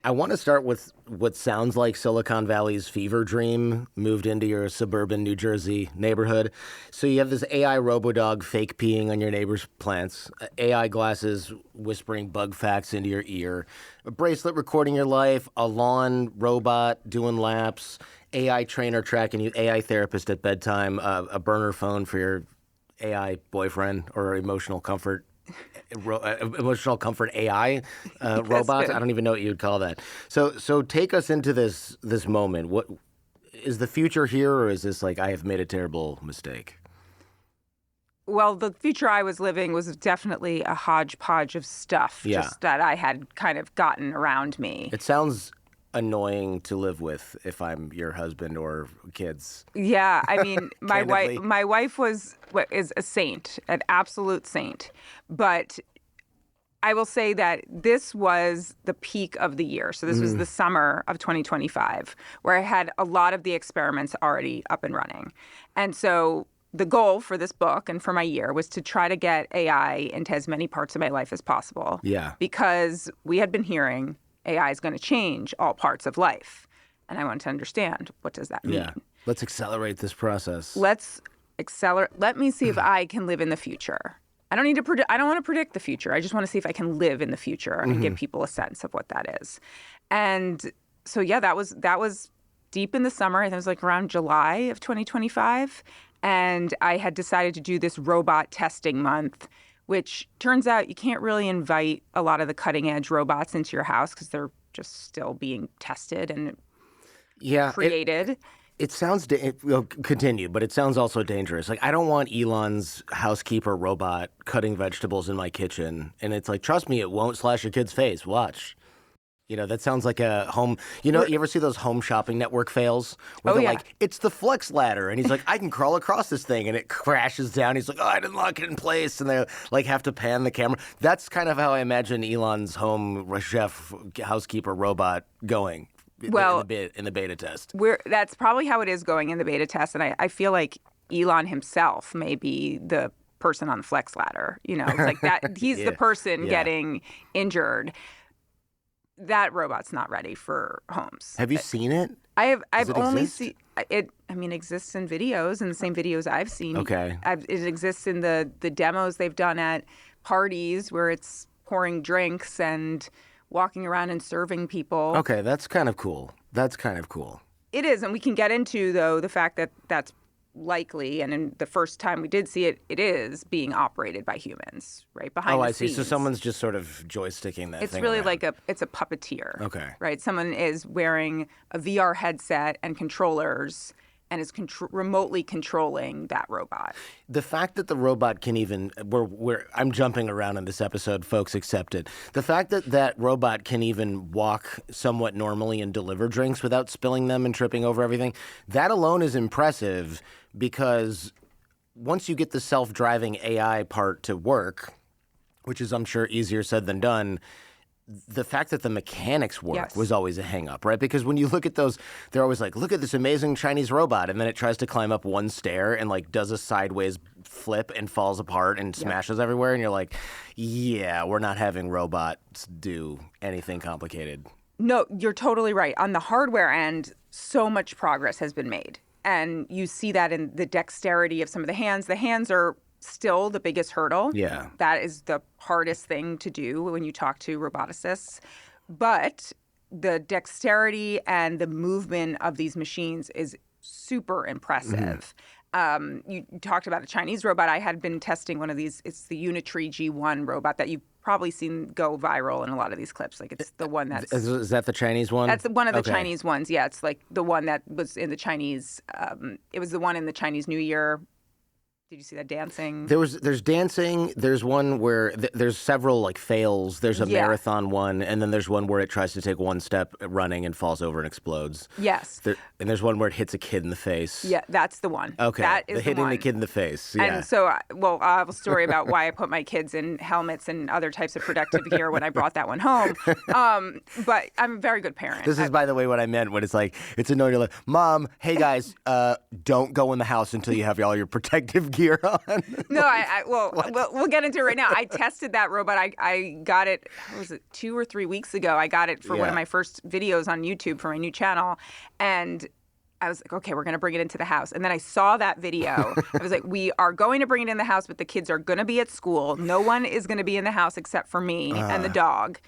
I want to start with what sounds like Silicon Valley's fever dream moved into your suburban New Jersey neighborhood. So you have this AI robodog fake peeing on your neighbor's plants, AI glasses whispering bug facts into your ear, a bracelet recording your life, a lawn robot doing laps, AI trainer tracking you, AI therapist at bedtime, a burner phone for your AI boyfriend or emotional comfort AI robot. good. I don't even know what you'd call that. So take us into this moment. What is the future here, or is this like I have made a terrible mistake? Well, the future I was living was definitely a hodgepodge of stuff, just that I had kind of gotten around me. It sounds annoying to live with if I'm your husband or kids. Yeah, I mean, my Candidly. wife is a saint, an absolute saint. But I will say that this was the peak of the year. So this was the summer of 2025, where I had a lot of the experiments already up and running. And so the goal for this book and for my year was to try to get AI into as many parts of my life as possible. Yeah. Because we had been hearing AI is going to change all parts of life. And I wanted to understand, what does that mean? Yeah. Let's accelerate this process. Let's accelerate. Let me see if I can live in the future. I don't want to predict the future. I just want to see if I can live in the future and give people a sense of what that is. And so, yeah, that was deep in the summer. I think it was like around July of 2025. And I had decided to do this robot testing month, which turns out you can't really invite a lot of the cutting edge robots into your house because they're just still being tested and created. It sounds, continue, but it sounds also dangerous. Like, I don't want Elon's housekeeper robot cutting vegetables in my kitchen. And it's like, trust me, it won't slash your kid's face. Watch. You know, that sounds like a home, you ever see those Home Shopping Network fails? Where they're like, it's the flex ladder. And he's like, I can crawl across this thing. And it crashes down. He's like, oh, I didn't lock it in place. And they like have to pan the camera. That's kind of how I imagine Elon's home chef housekeeper robot going. Well, in the beta test. That's probably how it is going in the beta test. And I feel like Elon himself may be the person on the flex ladder. You know, it's like that. He's the person getting injured. That robot's not ready for homes. Have you seen it? I've only seen it. I mean, exists in videos, and the same videos I've seen. Okay. It exists in the demos they've done at parties where it's pouring drinks and walking around and serving people. Okay, that's kind of cool. It is, and we can get into, though, the fact that that's likely, and in the first time we did see it, it is being operated by humans, right, behind the scenes. Oh, I see. So someone's just sort of joysticking that It's thing really around. like it's a puppeteer. Okay. Right? Someone is wearing a VR headset and controllers and is remotely controlling that robot. The fact that the robot can even I'm jumping around in this episode, folks, accept it. The fact that that robot can even walk somewhat normally and deliver drinks without spilling them and tripping over everything, that alone is impressive, because once you get the self-driving AI part to work, which is, I'm sure, easier said than done, the fact that the mechanics work was always a hang-up, right? Because when you look at those, they're always like, look at this amazing Chinese robot, and then it tries to climb up one stair and like does a sideways flip and falls apart and smashes everywhere, and you're like, yeah, we're not having robots do anything complicated. No, you're totally right. On the hardware end, so much progress has been made. And you see that in the dexterity of some of the hands. The hands are still the biggest hurdle. Yeah. That is the hardest thing to do when you talk to roboticists. But the dexterity and the movement of these machines is super impressive. You talked about a Chinese robot. I had been testing one of these. It's the Unitree G1 robot that you've probably seen go viral in a lot of these clips. Like, it's the one that's... Is that the Chinese one? That's one of the Chinese ones. Yeah, it's like the one that was in the Chinese... it was the one in the Chinese New Year. Did you see that dancing? There's dancing. There's one where there's several like fails. There's a marathon one, and then there's one where it tries to take one step running and falls over and explodes. Yes. And there's one where it hits a kid in the face. Yeah, that's the one. Okay. That is hitting the kid in the face. Yeah. And so, I have a story about why I put my kids in helmets and other types of protective gear when I brought that one home. But I'm a very good parent. This is, by the way, what I meant when it's like, it's annoying. You're like, Mom, hey guys, don't go in the house until you have all your protective gear gear on? No, we'll get into it right now. I tested that robot. I got it, what was it, 2 or 3 weeks ago. I got it for one of my first videos on YouTube for my new channel. And I was like, okay, we're going to bring it into the house. And then I saw that video. I was like, we are going to bring it in the house, but the kids are going to be at school. No one is going to be in the house except for me and the dog.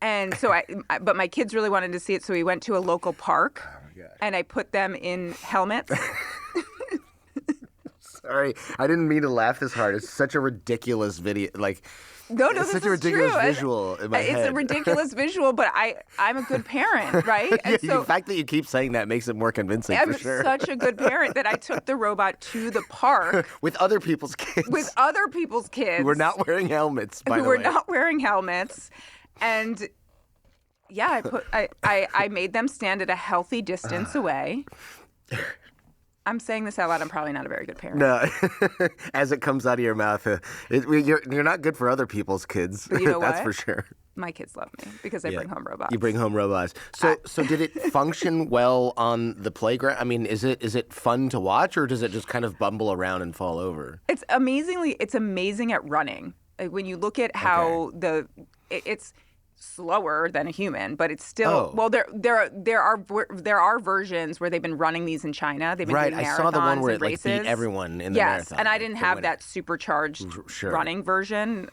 And so but my kids really wanted to see it. So we went to a local park and I put them in helmets. Sorry, I didn't mean to laugh this hard. It's such a ridiculous video. No, it's such a ridiculous visual in my head. It's a ridiculous visual, but I'm a good parent, right? And the fact that you keep saying that makes it more convincing, for sure. I'm such a good parent that I took the robot to the park. With other people's kids. Who were not wearing helmets, by the way. Who were not wearing helmets. And yeah, I made them stand at a healthy distance away. I'm saying this out loud. I'm probably not a very good parent. No, as it comes out of your mouth, you're not good for other people's kids. But you know That's what? for sure. My kids love me because I bring home robots. You bring home robots. So did it function well on the playground? I mean, is it fun to watch, or does it just kind of bumble around and fall over? It's amazing at running. Like when you look at how it's slower than a human, but it's still there are versions where they've been running these in China. They've been doing marathons. I saw the one where it races. beat everyone in the marathon. And I didn't have that supercharged running version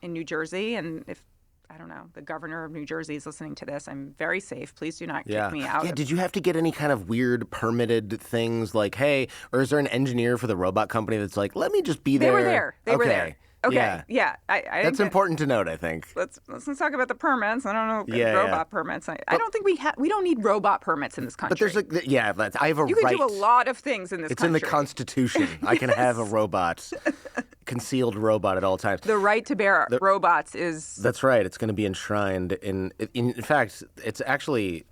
in New Jersey. And if I don't know, the governor of New Jersey is listening to this, I'm very safe. Please do not kick me out. Yeah, did you have to get any kind of weird permitted things like, hey, or is there an engineer for the robot company that's like, let me just be there? They were there. They were there. Okay. Yeah. That's important to note, I think. Let's talk about the permits. I don't know robot permits. I don't think we don't need robot permits in this country. But there's I have a right. You can do a lot of things in this country. It's in the Constitution. I can have a robot, concealed robot at all times. The right to bear robots is. That's right. It's going to be enshrined in fact, it's actually.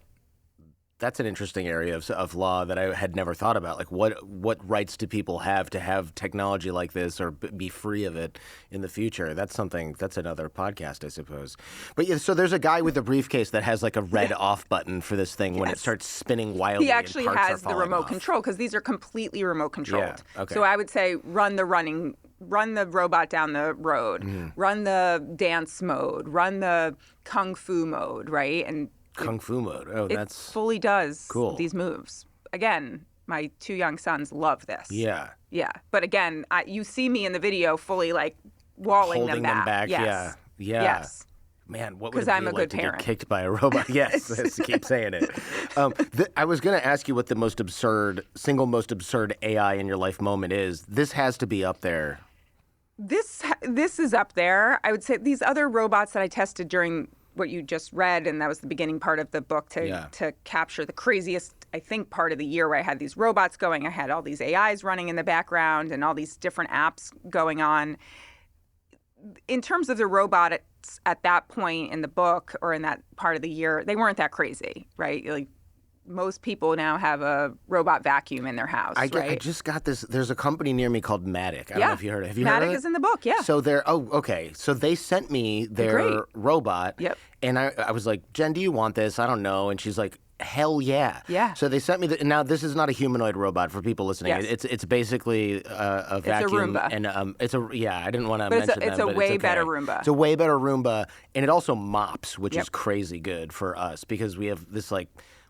That's an interesting area of law that I had never thought about. Like, what rights do people have to have technology like this or be free of it in the future? That's another podcast, I suppose. But yeah, so there's a guy with a briefcase that has like a red off button for this thing when it starts spinning wildly. He actually and parts has are the remote off. control because these are completely remote controlled. Yeah, okay. So I would say run the robot down the road, run the dance mode, run the kung fu mode, right? And Kung Fu mode. Oh, it fully does cool. These moves. Again, my 2 young sons love this. Yeah. Yeah. But again, you see me in the video fully like walling holding them back. Yes. Yeah. Yes. Man, what would it be I'm a like good to parent. get kicked by a robot? Yes, keep saying it. I was going to ask you what the single most absurd AI in your life moment is. This has to be up there. This is up there. I would say these other robots that I tested during what you just read, and that was the beginning part of the book to capture the craziest, I think, part of the year where I had these robots going. I had all these AIs running in the background and all these different apps going on. In terms of the robots at that point in the book or in that part of the year, they weren't that crazy, right? Like most people now have a robot vacuum in their house, right? I just got this. There's a company near me called Matic. I don't know if you heard of it. Have you heard of it? Matic is in the book, yeah. So so they sent me their robot. Yep. And I was like, Jen, do you want this? I don't know. And she's like, hell yeah. Yeah. So they sent me now this is not a humanoid robot for people listening. Yes. It's basically a vacuum. It's a Roomba. And I didn't want to mention that. It's a way better Roomba. It's a way better Roomba. And it also mops, which is crazy good for us because we have this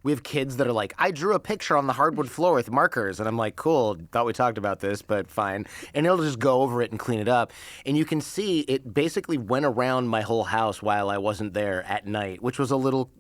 we have kids that are like, I drew a picture on the hardwood floor with markers. And I'm like, cool, thought we talked about this, but fine. And it'll just go over it and clean it up. And you can see it basically went around my whole house while I wasn't there at night, which was a little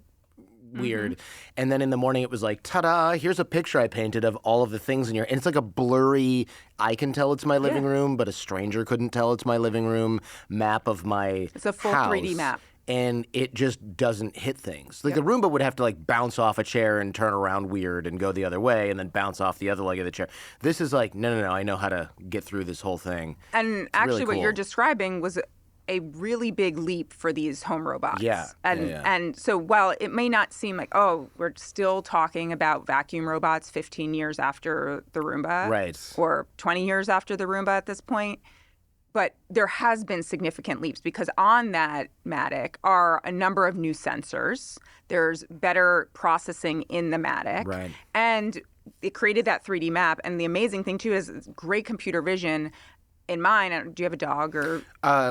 weird. And then in the morning it was like, ta-da, here's a picture I painted of all of the things in your... And it's like a blurry, I can tell it's my living room, but a stranger couldn't tell it's my living room map of my It's a full house. 3D map. And it just doesn't hit things. Like the Roomba would have to bounce off a chair and turn around weird and go the other way and then bounce off the other leg of the chair. This is like, no, I know how to get through this whole thing. And actually what you're describing was a really big leap for these home robots. Yeah. And so while it may not seem like, oh, we're still talking about vacuum robots 15 years after the Roomba. Right. Or 20 years after the Roomba at this point, But there has been significant leaps because on that Matic are a number of new sensors. There's better processing in the Matic. Right. And it created that 3D map. And the amazing thing, too, is it's great computer vision. In mine, do you have a dog or?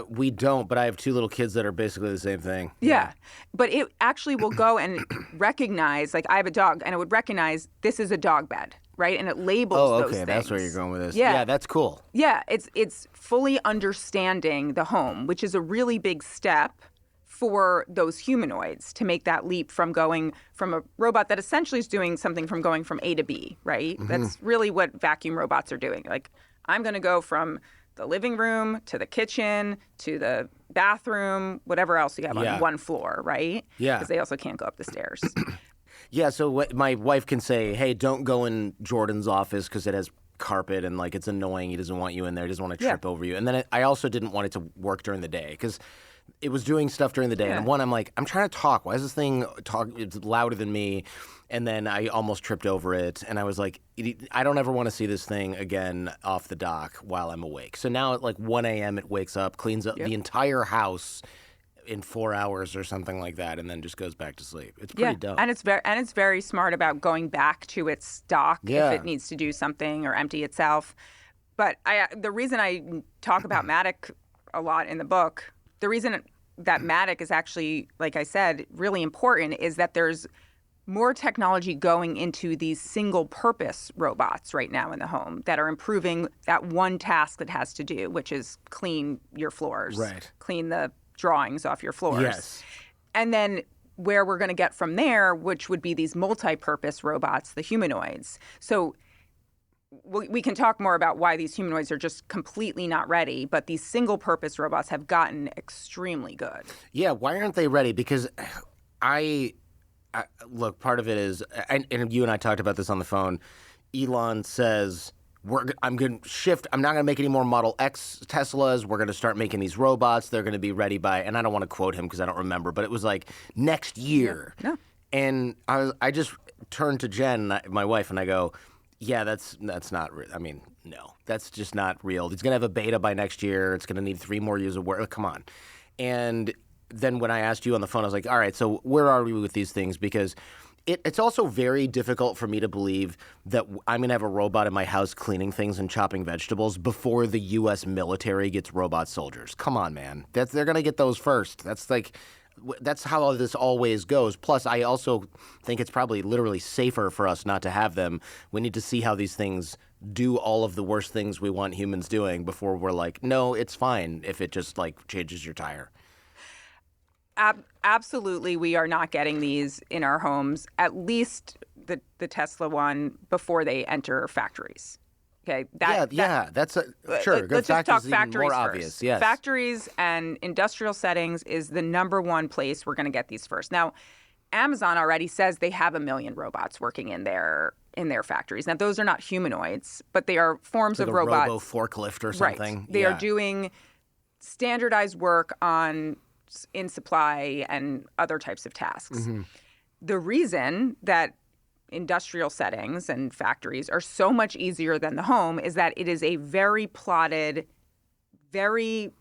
We don't, but I have 2 little kids that are basically the same thing. Yeah. But it actually will go and recognize, like I have a dog, and it would recognize this is a dog bed, right? And it labels those things. That's where you're going with this. Yeah. Yeah, that's cool. Yeah, it's fully understanding the home, which is a really big step for those humanoids to make that leap from going from a robot that essentially is doing something from going from A to B, right? That's really what vacuum robots are doing. Like, I'm going to go from the living room to the kitchen to the bathroom, whatever else you have on one floor, right? Yeah. Because they also can't go up the stairs. Yeah, so my wife can say, hey, don't go in Jordan's office because it has carpet and like it's annoying. He doesn't want you in there. He doesn't want to trip over you. And then I also didn't want it to work during the day because it was doing stuff during the day. And one, I'm like, I'm trying to talk. Why is this thing it's louder than me? And then I almost tripped over it. And I was like, I don't ever want to see this thing again off the dock while I'm awake. So now at like 1 a.m. it wakes up, cleans up the entire house in 4 hours or something like that, and then just goes back to sleep. It's pretty dope. And it's very smart about going back to its dock if it needs to do something or empty itself. But the reason I talk about Matic a lot in the book, the reason that Matic is actually, like I said, really important is that there's more technology going into these single-purpose robots right now in the home that are improving that one task that has to do, which is clean your floors, clean the drawings off your floors. Yes. And then where we're going to get from there, which would be these multi-purpose robots, the humanoids. So we can talk more about why these humanoids are just completely not ready, but these single-purpose robots have gotten extremely good. Yeah, why aren't they ready? Because look, part of it is, and you and I talked about this on the phone, Elon says, I'm going to shift. I'm not going to make any more Model X Teslas. We're going to start making these robots. They're going to be ready by, and I don't want to quote him because I don't remember, but it was like next year. Yeah. And I just turned to Jen, my wife, and I go, yeah, that's not real. I mean, no, that's just not real. He's going to have a beta by next year. It's going to need 3 more years of work. Come on. And then when I asked you on the phone, I was like, all right, so where are we with these things? Because it's also very difficult for me to believe that I'm going to have a robot in my house cleaning things and chopping vegetables before the U.S. military gets robot soldiers. Come on, man. They're going to get those first. That's how this always goes. Plus, I also think it's probably literally safer for us not to have them. We need to see how these things do all of the worst things we want humans doing before we're like, no, it's fine if it just like changes your tire. Absolutely, we are not getting these in our homes, at least the Tesla one, before they enter factories. Okay. That's sure. Let's just talk factories more first. Obvious. Yes. Factories and industrial settings is the number one place we're going to get these first. Now, Amazon already says they have 1 million robots working in their factories. Now, those are not humanoids, but they are forms like of a robots. Robo forklift or something. Right. They are doing standardized work in supply and other types of tasks. Mm-hmm. The reason that industrial settings and factories are so much easier than the home is that it is a very plotted, very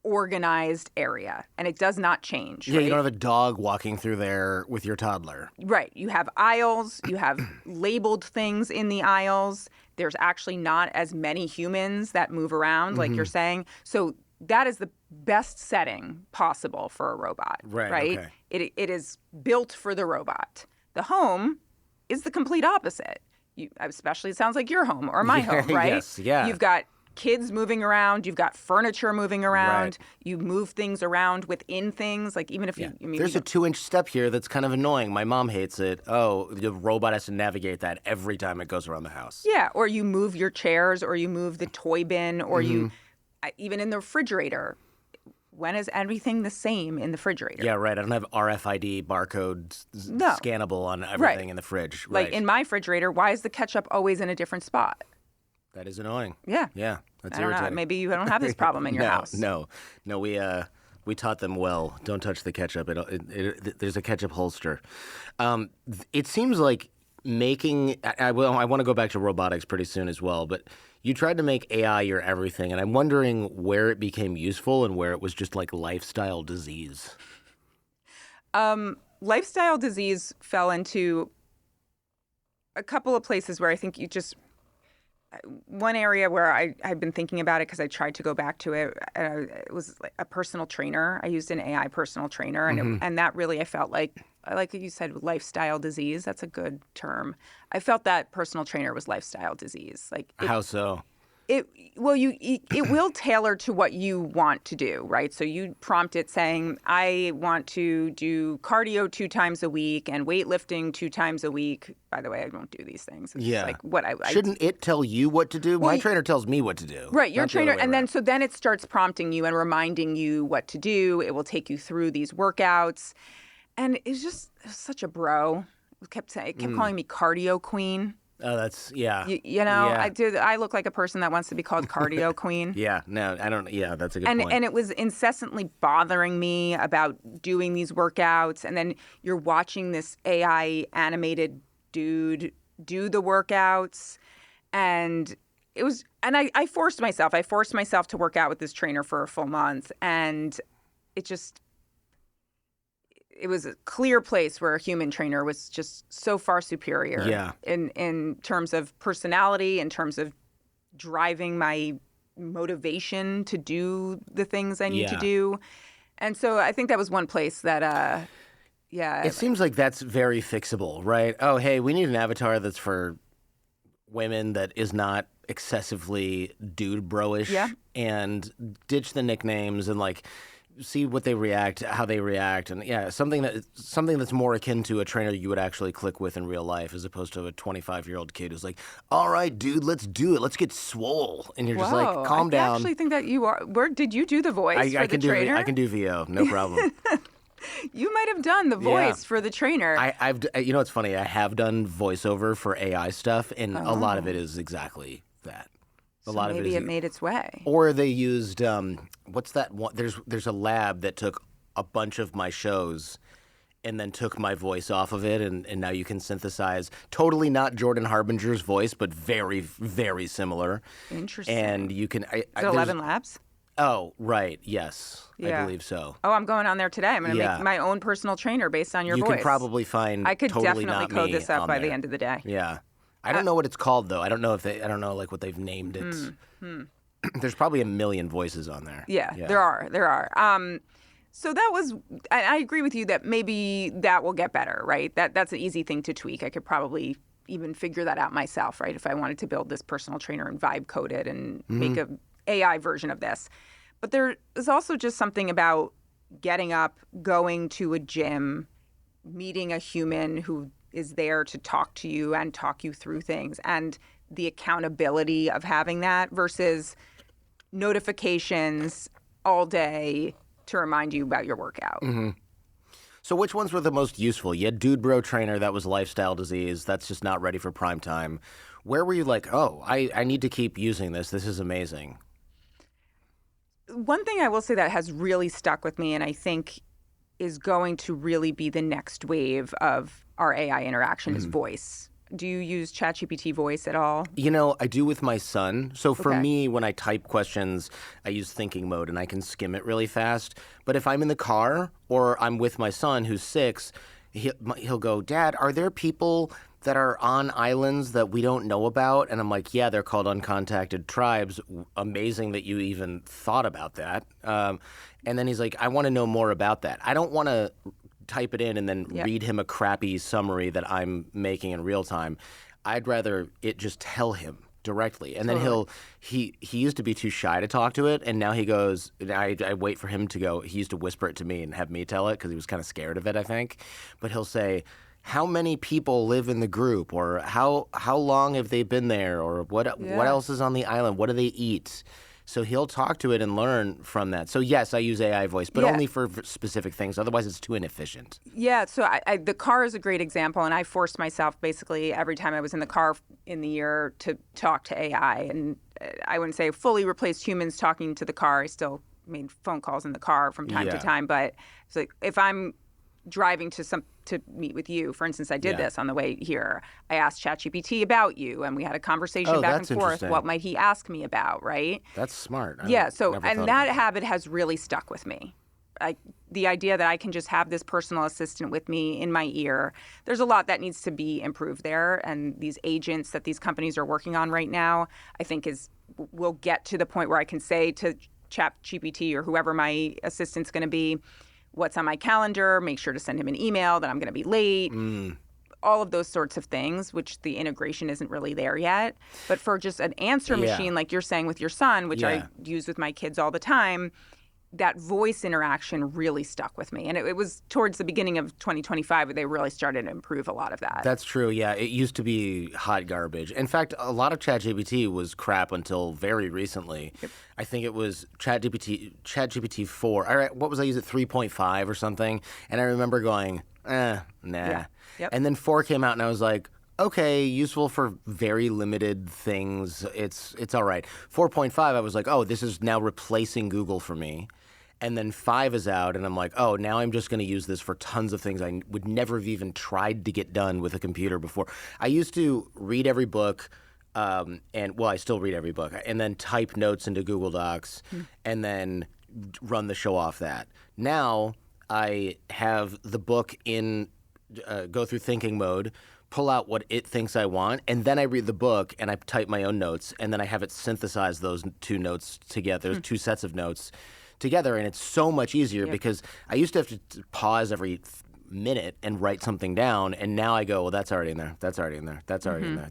organized area, and it does not change. Yeah, right? you don't have a dog walking through there with your toddler. Right. You have aisles. You have labeled things in the aisles. There's actually not as many humans that move around, like you're saying. So that is the best setting possible for a robot, right? Okay. It is built for the robot. The home is the complete opposite. Especially, it sounds like your home or my home, right? Yes, yeah. You've got kids moving around. You've got furniture moving around. Right. You move things around within things. Like even if there's a 2-inch step here that's kind of annoying. My mom hates it. Oh, the robot has to navigate that every time it goes around the house. Yeah, or you move your chairs, or you move the toy bin, or you even in the refrigerator. When is everything the same in the refrigerator? Yeah, right. I don't have RFID barcodes scannable on everything in the fridge. Like in my refrigerator, why is the ketchup always in a different spot? That is annoying. Yeah. Yeah, that's I don't irritating. know. Maybe you don't have this problem in your house. No. We taught them well. Don't touch the ketchup. There's a ketchup holster. It seems like making, I want to go back to robotics pretty soon as well, but you tried to make AI your everything, and I'm wondering where it became useful and where it was just like lifestyle disease. Lifestyle disease fell into a couple of places where I think one area where I've been thinking about it because I tried to go back to it. It was like a personal trainer. I used an AI personal trainer, and that really I felt like you said, lifestyle disease. That's a good term. I felt that personal trainer was lifestyle disease. How so? It will tailor to what you want to do, right? So you prompt it saying, I want to do cardio 2 times a week and weightlifting 2 times a week. By the way, I don't do these things. It's like what Shouldn't it tell you what to do? My trainer tells me what to do. Right, your trainer, and then it starts prompting you and reminding you what to do. It will take you through these workouts, and it's just such a bro. It kept calling me cardio queen. Oh, that's, yeah. I look like a person that wants to be called cardio queen. Yeah, no, I don't, yeah, that's a good point. And it was incessantly bothering me about doing these workouts. And then you're watching this AI animated dude do the workouts. And I forced myself to work out with this trainer for a full month. And it was a clear place where a human trainer was just so far superior in terms of personality, in terms of driving my motivation to do the things I need to do. And so I think that was one place that, It seems like that's very fixable, right? Oh, hey, we need an avatar that's for women that is not excessively dude bro-ish and ditch the nicknames and see what they react, how they react, and something that's more akin to a trainer you would actually click with in real life, as opposed to a 25-year-old kid who's like, "All right, dude, let's do it. Let's get swole," and you're just like, "Calm down." I actually think that you are. Did you do the voice for the trainer? I can do VO, no problem. You might have done the voice for the trainer. I've it's funny. I have done voiceover for AI stuff, and a lot of it is exactly that. Maybe it made its way. Or they used what's that one? There's a lab that took a bunch of my shows and then took my voice off of it, and now you can synthesize totally not Jordan Harbinger's voice, but very, very similar. Interesting. And you can. Is it 11 Labs? Oh, right. Yes, I believe so. Oh, I'm going on there today. I'm going to make my own personal trainer based on your voice. You can probably find. I could totally definitely code this up by the end of the day. Yeah. I don't know what it's called though. I don't know what they've named it. There's probably a million voices on there. Yeah. There are. So that was. I agree with you that maybe that will get better, right? That's an easy thing to tweak. I could probably even figure that out myself, right? If I wanted to build this personal trainer and vibe code it and make a AI version of this. But there is also just something about getting up, going to a gym, meeting a human who is there to talk to you and talk you through things, and the accountability of having that versus notifications all day to remind you about your workout. Mm-hmm. So which ones were the most useful? You had Dude Bro Trainer, that was lifestyle disease. That's just not ready for prime time. Where were you like, oh, I need to keep using this. This is amazing. One thing I will say that has really stuck with me, and I think is going to really be the next wave of our AI interaction is voice. Do you use ChatGPT voice at all? I do with my son. So for me, when I type questions, I use thinking mode and I can skim it really fast. But if I'm in the car or I'm with my son who's 6, he'll go, "Dad, are there people that are on islands that we don't know about?" And I'm like, "Yeah, they're called uncontacted tribes. Amazing that you even thought about that." And then he's like, "I want to know more about that." I don't want to type it in and then read him a crappy summary that I'm making in real time. I'd rather it just tell him directly. And then he used to be too shy to talk to it, and now he goes, I wait for him to go, he used to whisper it to me and have me tell it because he was kind of scared of it, I think. But he'll say, "How many people live in the group?" Or how long have they been there? Or what else is on the island? What do they eat? So he'll talk to it and learn from that. So yes, I use AI voice, but only for specific things. Otherwise, it's too inefficient. Yeah, so the car is a great example, and I forced myself basically every time I was in the car in the year to talk to AI. And I wouldn't say fully replaced humans talking to the car. I still made phone calls in the car from time to time. But it's like if I'm driving to meet with you, for instance, I did Yeah. this on the way here. I asked ChatGPT about you, and we had a conversation Oh, back and that's forth. interesting. What might he ask me about, right? That's smart. Yeah. So, never and thought that about habit has really stuck with me. The idea that I can just have this personal assistant with me in my ear. There's a lot that needs to be improved there, and these agents that these companies are working on right now, I think will get to the point where I can say to ChatGPT or whoever my assistant's going to be, what's on my calendar, make sure to send him an email that I'm going to be late. All of those sorts of things, which the integration isn't really there yet. But for just an answer Yeah. machine like you're saying with your son, which Yeah. I use with my kids all the time, that voice interaction really stuck with me. And it was towards the beginning of 2025 where they really started to improve a lot of that. That's true. Yeah, it used to be hot garbage. In fact, a lot of ChatGPT was crap until very recently. Yep. I think it was ChatGPT 4. All right, what was I using? 3.5 or something. And I remember going, nah. Yeah. Yep. And then 4 came out, and I was like, okay, useful for very limited things. It's all right. 4.5, I was like, oh, this is now replacing Google for me. And then 5 is out, and I'm like, oh, now I'm just going to use this for tons of things I would never have even tried to get done with a computer before. I used to read every book, I still read every book, and then type notes into Google Docs, and then run the show off that. Now I have the book in go through thinking mode, pull out what it thinks I want, and then I read the book and I type my own notes, and then I have it synthesize those two notes together, two sets of notes together, and it's so much easier because I used to have to pause every minute and write something down, and now I go, well, that's already in there, that's already in there, that's already in there.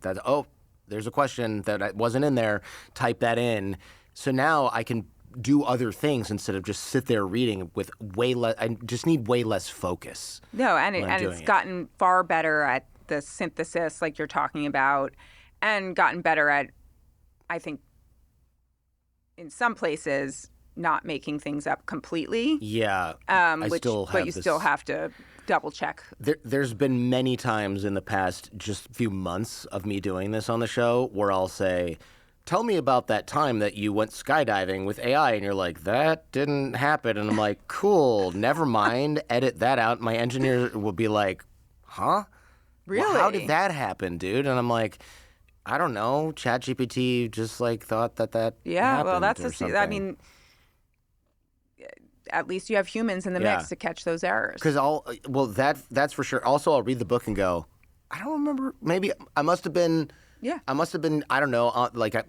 There's a question that wasn't in there, type that in. So now I can do other things instead of just sit there reading with way less. I just need way less focus. No, and it's gotten far better at the synthesis, like you're talking about, and gotten better at, I think, in some places, not making things up completely. Yeah, But you still have to double check. There's been many times in the past just few months of me doing this on the show where I'll say, tell me about that time that you went skydiving with AI, and you're like, that didn't happen. And I'm like, cool, never mind, edit that out. My engineer will be like, huh? Really? Well, how did that happen, dude? And I'm like, I don't know. ChatGPT just thought that happened. Well, that's something. I mean, at least you have humans in the mix to catch those errors. Because that's for sure. Also, I'll read the book and go, I don't remember. Maybe I must have been. Yeah. I must have been, I don't know,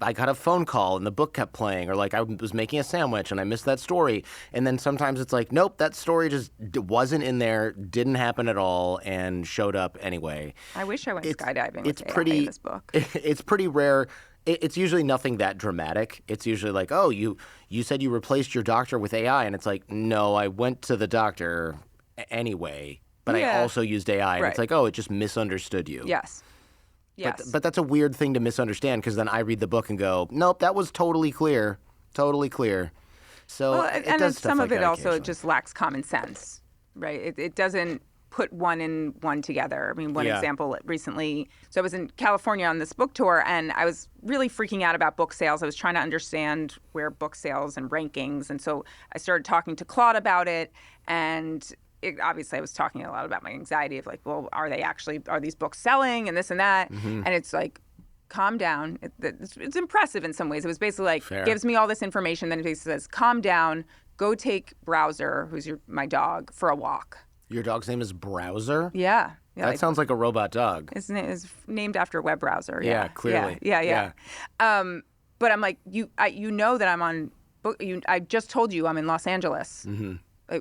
I got a phone call and the book kept playing, or I was making a sandwich and I missed that story. And then sometimes it's like, nope, that story just wasn't in there, didn't happen at all, and showed up anyway. I wish I went skydiving with AI pretty, in this book. It's pretty rare. It's usually nothing that dramatic. It's usually like, oh, you said you replaced your doctor with AI. And it's like, no, I went to the doctor anyway, but I also used AI. And it's like, oh, it just misunderstood you. Yes. Yes. But that's a weird thing to misunderstand, because then I read the book and go, nope, that was totally clear. Totally clear. So it does stuff some like of it that also occasionally. just lacks common sense, right? It doesn't put one and one together. I mean, one example recently, so I was in California on this book tour, and I was really freaking out about book sales. I was trying to understand where book sales and rankings, and so I started talking to Claude about it, and obviously I was talking a lot about my anxiety of well, are these books selling and this and that? And it's like, calm down. It's impressive in some ways. It was basically gives me all this information, then it basically says, calm down, go take Browser, who's my dog, for a walk. Your dog's name is Browser? Yeah. That sounds like a robot dog. His name is named after a web browser. Yeah, clearly. Yeah. But I'm like, you know that I'm on book. I just told you I'm in Los Angeles. Mm-hmm.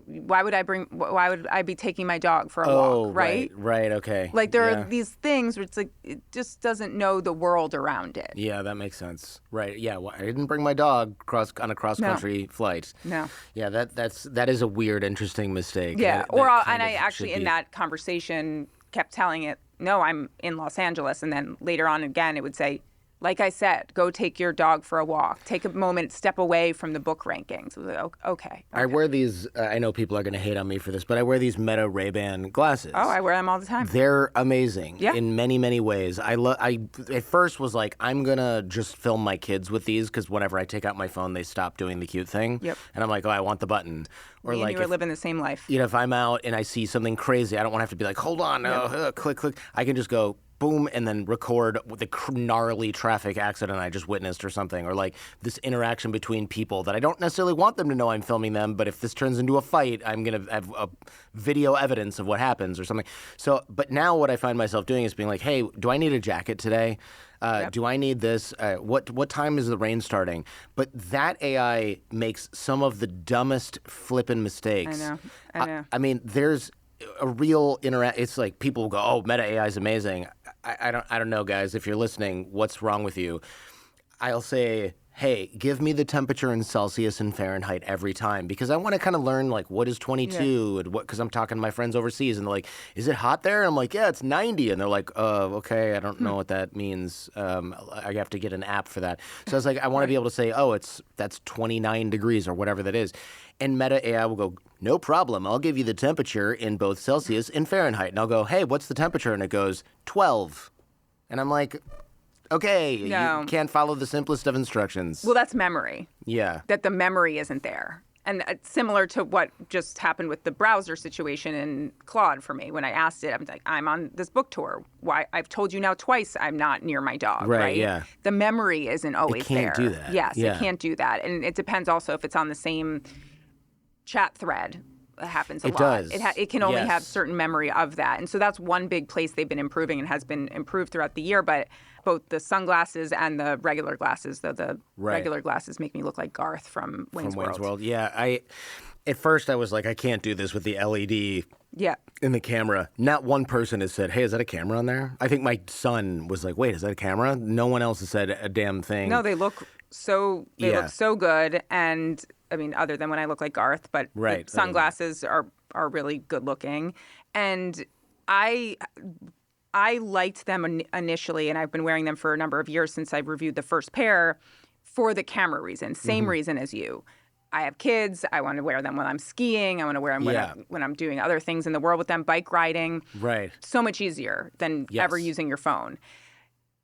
Why would I be taking my dog for a walk, right? Right, okay. There are these things where it's like, it just doesn't know the world around it. Yeah, that makes sense. Right, yeah. Well, I didn't bring my dog on a cross-country flight. No. Yeah, that is a weird, interesting mistake. Yeah, I actually, in that conversation, kept telling it, no, I'm in Los Angeles. And then later on again, it would say, Like I said, go take your dog for a walk. Take a moment, step away from the book rankings. Okay. I wear these, I know people are going to hate on me for this, but I wear these Meta Ray-Ban glasses. Oh, I wear them all the time. They're amazing in many, many ways. I at first was like, I'm going to just film my kids with these because whenever I take out my phone, they stop doing the cute thing. Yep. And I'm like, oh, I want the button. Or like, you are living the same life. You know, if I'm out and I see something crazy, I don't want to have to be like, hold on, click. I can just go, boom, and then record the gnarly traffic accident I just witnessed or something, or like this interaction between people that I don't necessarily want them to know I'm filming them, but if this turns into a fight, I'm going to have a video evidence of what happens or something. So, but now what I find myself doing is being like, hey, do I need a jacket today? Do I need this? What time is the rain starting? But that AI makes some of the dumbest flippin' mistakes. I know. I mean, there's a real it's like people go, oh, Meta AI is amazing. I don't know, guys. If you're listening, what's wrong with you? I'll say, hey, give me the temperature in Celsius and Fahrenheit every time because I want to kind of learn like what is 22 and what, because I'm talking to my friends overseas and they're like, is it hot there? And I'm like, yeah, it's 90. And they're like, okay, I don't know what that means. I have to get an app for that. So I was like, I want to be able to say, oh, that's 29 degrees or whatever that is. And Meta AI will go, no problem. I'll give you the temperature in both Celsius and Fahrenheit. And I'll go, hey, what's the temperature? And it goes, 12. And I'm like, okay, no. You can't follow the simplest of instructions. Well, that's memory. Yeah. That the memory isn't there. And similar to what just happened with the browser situation in Claude for me. When I asked it, I'm like, I'm on this book tour. Why? I've told you now twice I'm not near my dog, right? Yeah. The memory isn't always there. It can't do that. Yes, it can't do that. And it depends also if it's on the same chat thread. It happens a lot. Does. It can only have certain memory of that. And so that's one big place they've been improving and has been improved throughout the year. But both the sunglasses and the regular glasses, the regular glasses make me look like Garth from Wayne's World. Yeah. At first I was like, I can't do this with the LED in the camera. Not one person has said, hey, is that a camera on there? I think my son was like, wait, is that a camera? No one else has said a damn thing. No, they look so good. And I mean, other than when I look like Garth, but the sunglasses are really good looking. And I liked them initially, and I've been wearing them for a number of years since I reviewed the first pair for the camera reason. Same reason as you. I have kids. I want to wear them when I'm skiing. I want to wear them when I'm doing other things in the world with them, bike riding. Right. So much easier than ever using your phone.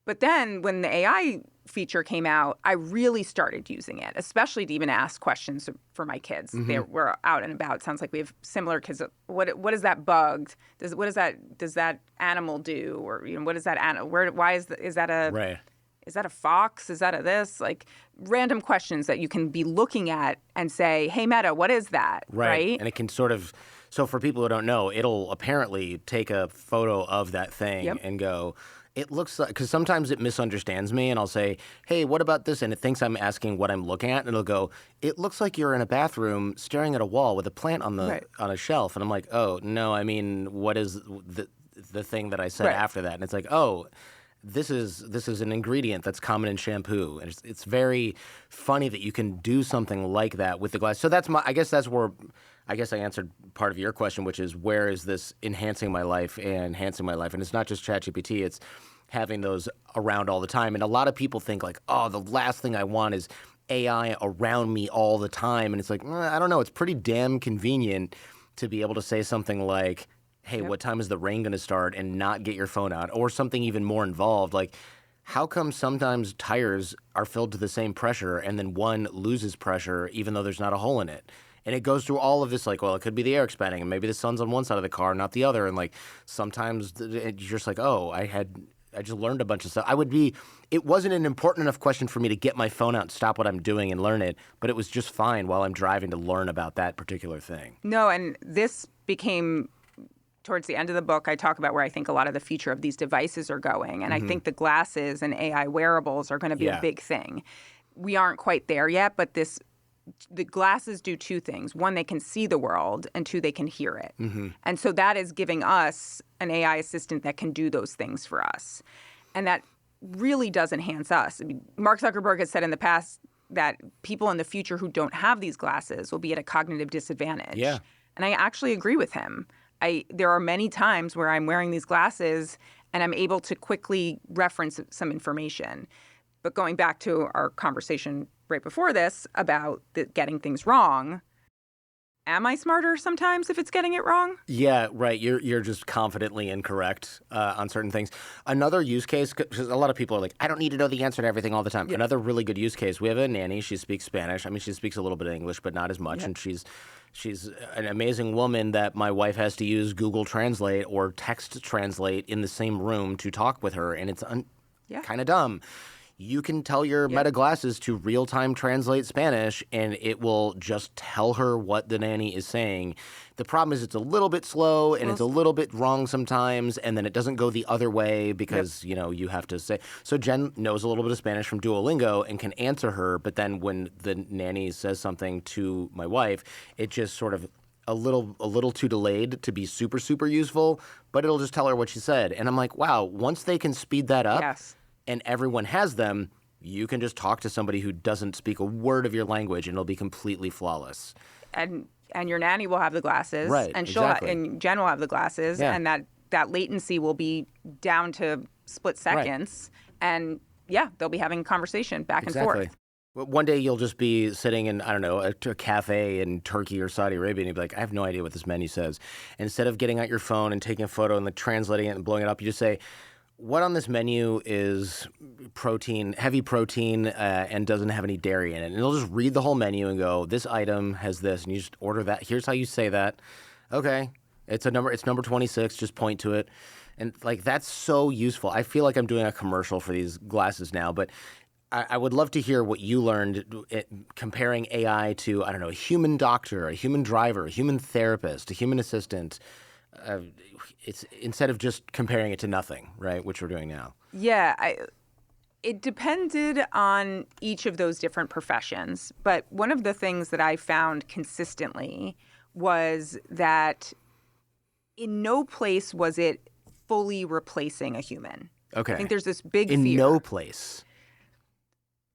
But then when the AI feature came out, I really started using it, especially to even ask questions for my kids. They were out and about. Sounds like we have similar kids. What is that bug? Does that animal do? Or what is that animal? Why is that a Is that a fox? Is that a this? Like random questions that you can be looking at and say, hey, Meta, what is that? Right? And it can sort of, so for people who don't know, it'll apparently take a photo of that thing and go, it looks like, because sometimes it misunderstands me and I'll say, hey, what about this? And it thinks I'm asking what I'm looking at. And it'll go, it looks like you're in a bathroom staring at a wall with a plant on a shelf. And I'm like, oh, no, I mean, what is the thing that I said after that? And it's like, oh, this is an ingredient that's common in shampoo. And it's very funny that you can do something like that with the glass. So I guess I answered part of your question, which is where is this enhancing my life and enhancing my life? And it's not just ChatGPT, it's having those around all the time. And a lot of people think like, oh, the last thing I want is AI around me all the time. And it's like, I don't know. It's pretty damn convenient to be able to say something like, hey, what time is the rain going to start, and not get your phone out, or something even more involved. Like, how come sometimes tires are filled to the same pressure and then one loses pressure even though there's not a hole in it? And it goes through all of this, like, well, it could be the air expanding, and maybe the sun's on one side of the car, not the other. And, like, sometimes you're just like, oh, I just learned a bunch of stuff. It wasn't an important enough question for me to get my phone out and stop what I'm doing and learn it, but it was just fine while I'm driving to learn about that particular thing. No, and this became, towards the end of the book, I talk about where I think a lot of the future of these devices are going. And I think the glasses and AI wearables are going to be a big thing. We aren't quite there yet, but the glasses do two things. One, they can see the world, and two, they can hear it. And so that is giving us an AI assistant that can do those things for us. And that really does enhance us. I mean, Mark Zuckerberg has said in the past that people in the future who don't have these glasses will be at a cognitive disadvantage. Yeah. And I actually agree with him. There are many times where I'm wearing these glasses and I'm able to quickly reference some information. But going back to our conversation right before this about getting things wrong, am I smarter sometimes if it's getting it wrong? Yeah, right. You're just confidently incorrect on certain things. Another use case, because a lot of people are like, I don't need to know the answer to everything all the time. Yeah. Another really good use case, we have a nanny. She speaks Spanish. I mean, she speaks a little bit of English, but not as much. Yeah. And she's an amazing woman that my wife has to use Google Translate or text translate in the same room to talk with her. And it's kind of dumb. You can tell your Meta glasses to real-time translate Spanish, and it will just tell her what the nanny is saying. The problem is it's a little bit slow, and it's a little bit wrong sometimes, and then it doesn't go the other way because, you have to say. So Jen knows a little bit of Spanish from Duolingo and can answer her, but then when the nanny says something to my wife, it just sort of a little too delayed to be super, super useful, but it'll just tell her what she said. And I'm like, wow, once they can speed that up, and everyone has them, you can just talk to somebody who doesn't speak a word of your language, and it'll be completely flawless. And your nanny will have the glasses, right? And exactly. and Jen will have the glasses, and that latency will be down to split seconds, and they'll be having a conversation back and forth. One day you'll just be sitting in, I don't know, a cafe in Turkey or Saudi Arabia, and you'll be like, I have no idea what this menu says. And instead of getting out your phone and taking a photo and translating it and blowing it up, you just say, what on this menu is heavy protein, and doesn't have any dairy in it? And it'll just read the whole menu and go, this item has this, and you just order that. Here's how you say that. Okay, it's number 26, just point to it. And that's so useful. I feel like I'm doing a commercial for these glasses now, but I would love to hear what you learned comparing AI to, I don't know, a human doctor, a human driver, a human therapist, a human assistant. It's instead of just comparing it to nothing, right, which we're doing now. Yeah, it depended on each of those different professions. But one of the things that I found consistently was that in no place was it fully replacing a human. Okay. I think there's this big fear. In no place.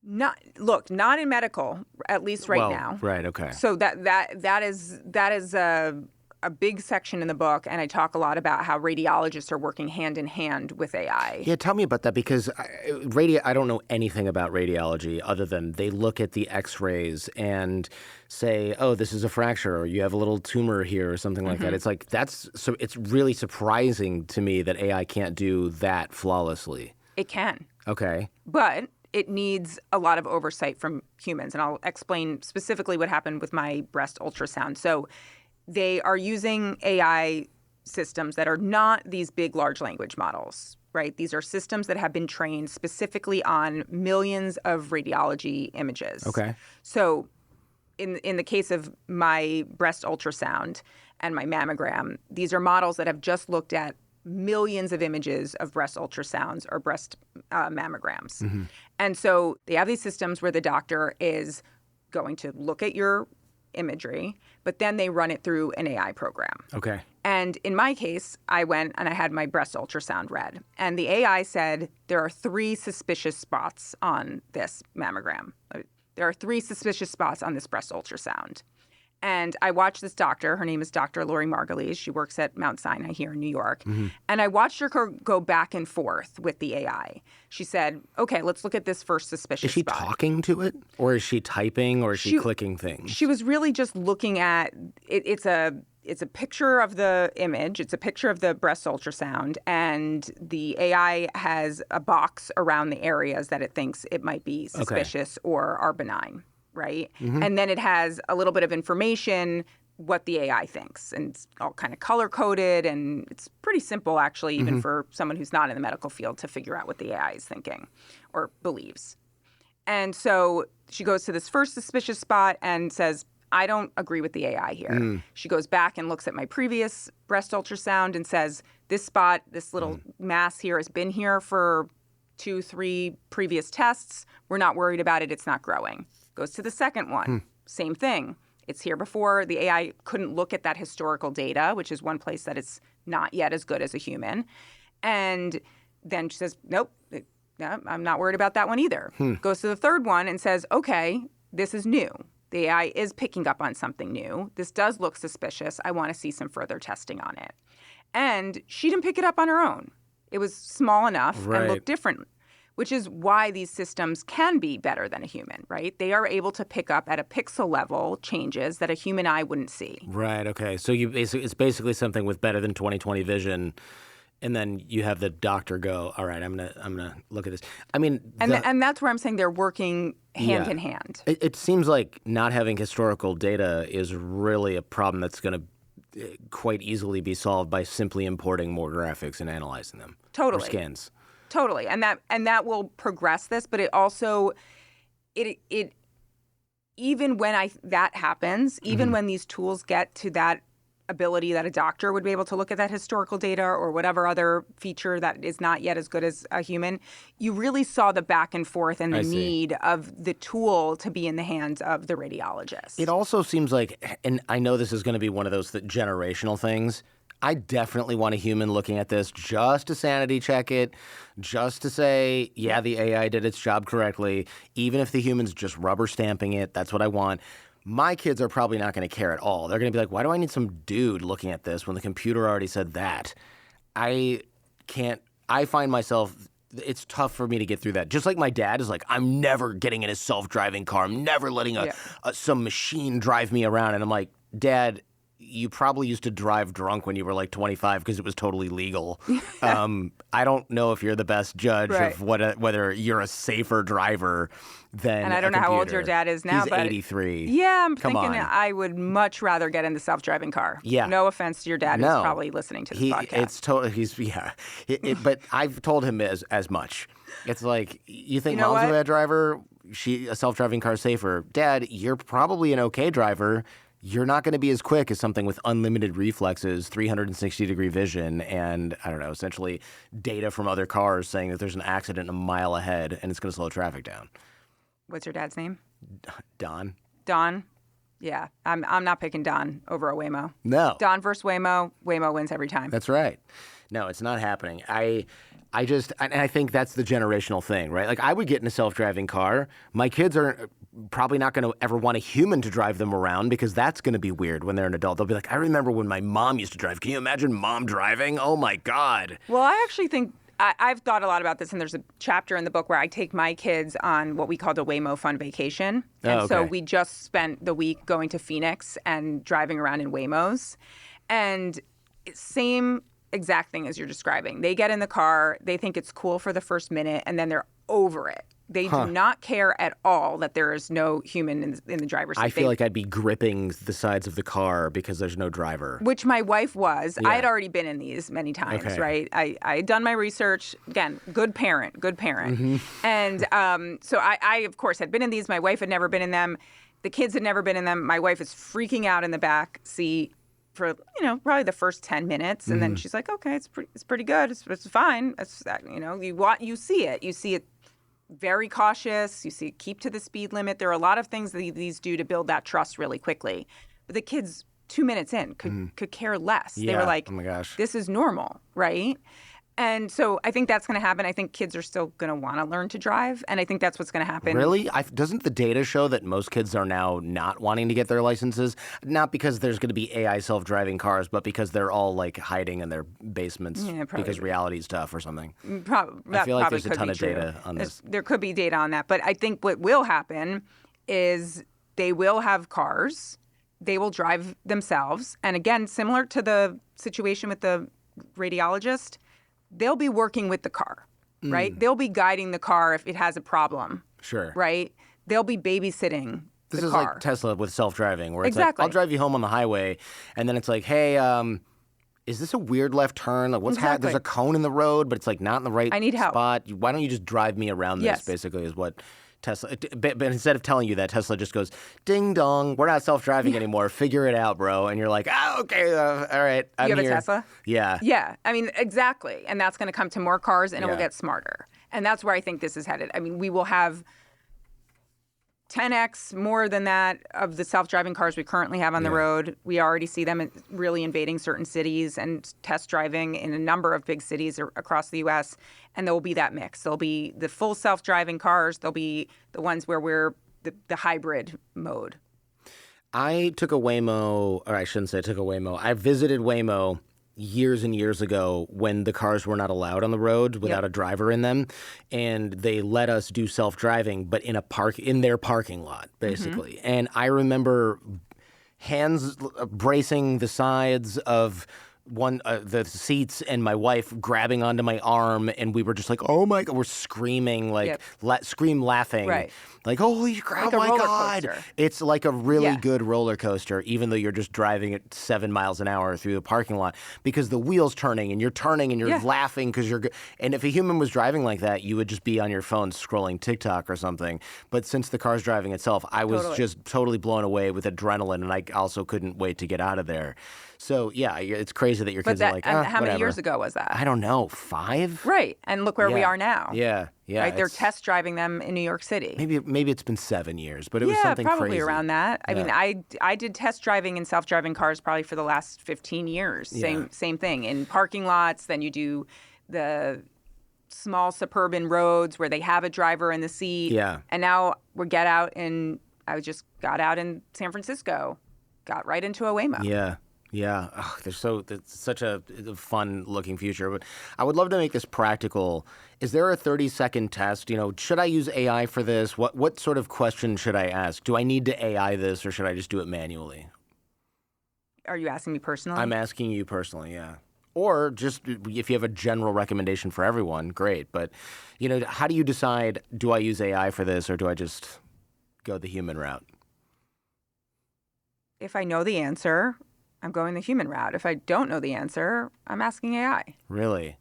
Not in medical, at least now. Right. Okay. So that is a big section in the book, and I talk a lot about how radiologists are working hand in hand with AI. Yeah, tell me about that, because I don't know anything about radiology other than they look at the X-rays and say, oh, this is a fracture, or you have a little tumor here, or something like that. It's like it's really surprising to me that AI can't do that flawlessly. It can. Okay. But it needs a lot of oversight from humans, and I'll explain specifically what happened with my breast ultrasound. So they are using AI systems that are not these big, large language models, right? These are systems that have been trained specifically on millions of radiology images. Okay. So in the case of my breast ultrasound and my mammogram, these are models that have just looked at millions of images of breast ultrasounds or breast mammograms. And so they have these systems where the doctor is going to look at your imagery, but then they run it through an AI program. Okay. And in my case, I went and I had my breast ultrasound read. And the AI said, there are 3 suspicious spots on this mammogram. There are 3 suspicious spots on this breast ultrasound. And I watched this doctor. Her name is Dr. Lori Margulies. She works at Mount Sinai here in New York. And I watched her go back and forth with the AI. She said, okay, let's look at this first suspicious spot. Is she talking to it? Or is she typing? Or is she clicking things? She was really just looking at it. It's a picture of the image. It's a picture of the breast ultrasound. And the AI has a box around the areas that it thinks it might be suspicious or are benign. Right? And then it has a little bit of information, what the AI thinks, and it's all kind of color-coded, and it's pretty simple, actually, even for someone who's not in the medical field to figure out what the AI is thinking or believes. And so she goes to this first suspicious spot and says, I don't agree with the AI here. She goes back and looks at my previous breast ultrasound and says, this spot, this little mass here has been here for 2-3 previous tests. We're not worried about it. It's not growing. Goes to the second one. Same thing. It's here before. The AI couldn't look at that historical data, which is one place that it's not yet as good as a human. And then she says, nope, I'm not worried about that one either. Goes to the third one and says, okay, this is new. The AI is picking up on something new. This does look suspicious. I want to see some further testing on it. And she didn't pick it up on her own. It was small enough and looked different. which is why these systems can be better than a human, right? They are able to pick up at a pixel level changes that a human eye wouldn't see. Right. Okay. So it's basically something with better than 20/20 vision, and then you have the doctor go, all right, I'm gonna look at this. I mean, and that's where I'm saying they're working hand in hand. It seems like not having historical data is really a problem that's going to quite easily be solved by simply importing more graphics and analyzing them. Totally. Or scans. Totally. And that will progress this, but it also it even when that happens, even when these tools get to that ability that a doctor would be able to look at that historical data or whatever other feature that is not yet as good as a human, you really saw the back and forth and the need of the tool to be in the hands of the radiologist. It also seems like, and I know this is going to be one of those generational things, I definitely want a human looking at this just to sanity check it, just to say, yeah, the AI did its job correctly, even if the human's just rubber stamping it. That's what I want. My kids are probably not going to care at all. They're going to be like, why do I need some dude looking at this when the computer already said that? I find myself, it's tough for me to get through that. Just like my dad is like, I'm never getting in a self-driving car. I'm never letting some machine drive me around. And I'm like, Dad, you probably used to drive drunk when you were like 25 because it was totally legal. I don't know if you're the best judge of whether you're a safer driver than And I don't know how old your dad is now. He's but 83. Yeah, I'm Come thinking on. I would much rather get in the self-driving car. Yeah. No offense to your dad who's probably listening to this podcast. It's totally, but I've told him as much. It's like, you think mom's a bad driver? A self-driving car is safer. Dad, you're probably an okay driver. You're not going to be as quick as something with unlimited reflexes, 360-degree vision, and, I don't know, essentially data from other cars saying that there's an accident a mile ahead and it's going to slow traffic down. What's your dad's name? Don. Don? Yeah. I'm not picking Don over a Waymo. No. Don versus Waymo. Waymo wins every time. That's right. No, it's not happening. I think that's the generational thing, right? Like, I would get in a self-driving car. My kids are probably not going to ever want a human to drive them around because that's going to be weird when they're an adult. They'll be like, I remember when my mom used to drive. Can you imagine mom driving? Oh, my God. Well, I actually think I've thought a lot about this, and there's a chapter in the book where I take my kids on what we called a Waymo Fun Vacation. And so we just spent the week going to Phoenix and driving around in Waymos. And same exact thing as you're describing. They get in the car, they think it's cool for the first minute, and then they're over it. They do not care at all that there is no human in the driver's seat. I feel like I'd be gripping the sides of the car because there's no driver. Which my wife was. Yeah. I had already been in these many times, right? I had done my research. Again, good parent. Mm-hmm. And so I, of course, had been in these. My wife had never been in them. The kids had never been in them. My wife is freaking out in the back seat for, probably the first 10 minutes. And then she's like, okay, it's pretty good. It's fine. You see it. You see it very cautious. You see it keep to the speed limit. There are a lot of things that these do to build that trust really quickly. But the kids, 2 minutes in, could care less. Yeah. They were like, oh my gosh, this is normal, right? And so I think that's going to happen. I think kids are still going to want to learn to drive, and I think that's what's going to happen. Really? Doesn't the data show that most kids are now not wanting to get their licenses? Not because there's going to be AI self-driving cars, but because they're all like hiding in their basements because reality's tough or something. I feel like there's a ton of data on this. There could be data on that, but I think what will happen is they will have cars. They will drive themselves. And again, similar to the situation with the radiologist, they'll be working with the car, right? They'll be guiding the car if it has a problem. Sure. Right? They'll be babysitting the car. This is like Tesla with self-driving, where it's like, I'll drive you home on the highway, and then it's like, hey, is this a weird left turn? Like, there's a cone in the road, but it's like not in the right I need help. spot. Why don't you just drive me around this, basically, is what Tesla, but instead of telling you that, Tesla just goes, ding dong, we're not self-driving anymore. Figure it out, bro. And you're like, okay, all right, I'm here. You have a Tesla? Yeah. Yeah, I mean, exactly. And that's going to come to more cars, and it will get smarter. And that's where I think this is headed. I mean, we will have 10x more than that of the self-driving cars we currently have on the road. We already see them really invading certain cities and test driving in a number of big cities across the U.S., and there will be that mix. There'll be the full self-driving cars. There'll be the ones where we're the hybrid mode. I took a Waymo, or I shouldn't say I took a Waymo. I visited Waymo years and years ago when the cars were not allowed on the road without a driver in them, and they let us do self-driving, but in their parking lot, basically. And I remember hands bracing the sides of the seats, and my wife grabbing onto my arm, and we were just like, "Oh my God!" We're screaming, like laughing, Right. like, "Holy crap! Like a Oh my roller God!" coaster. It's like a really good roller coaster, even though you're just driving at 7 miles an hour through the parking lot, because the wheel's turning and you're laughing because you're. And if a human was driving like that, you would just be on your phone scrolling TikTok or something. But since the car's driving itself, I was just totally blown away with adrenaline, and I also couldn't wait to get out of there. So yeah, it's crazy that your kids are like, and how whatever. many years ago was that? I don't know, 5? Right. And look where we are now. Yeah. Right. They're test driving them in New York City. Maybe it's been 7 years, but it was something probably crazy. around that. I mean, I did test driving and self-driving cars probably for the last 15 years. Same thing in parking lots. Then you do the small suburban roads where they have a driver in the seat. Yeah. And now I just got out in San Francisco, got right into a Waymo. Yeah. Yeah, it's such a fun-looking future. But I would love to make this practical. Is there a 30-second test? Should I use AI for this? What sort of question should I ask? Do I need to AI this, or should I just do it manually? Are you asking me personally? I'm asking you personally, yeah. Or just if you have a general recommendation for everyone, great. But, how do you decide, do I use AI for this, or do I just go the human route? If I know the answer, I'm going the human route. If I don't know the answer, I'm asking AI. Really?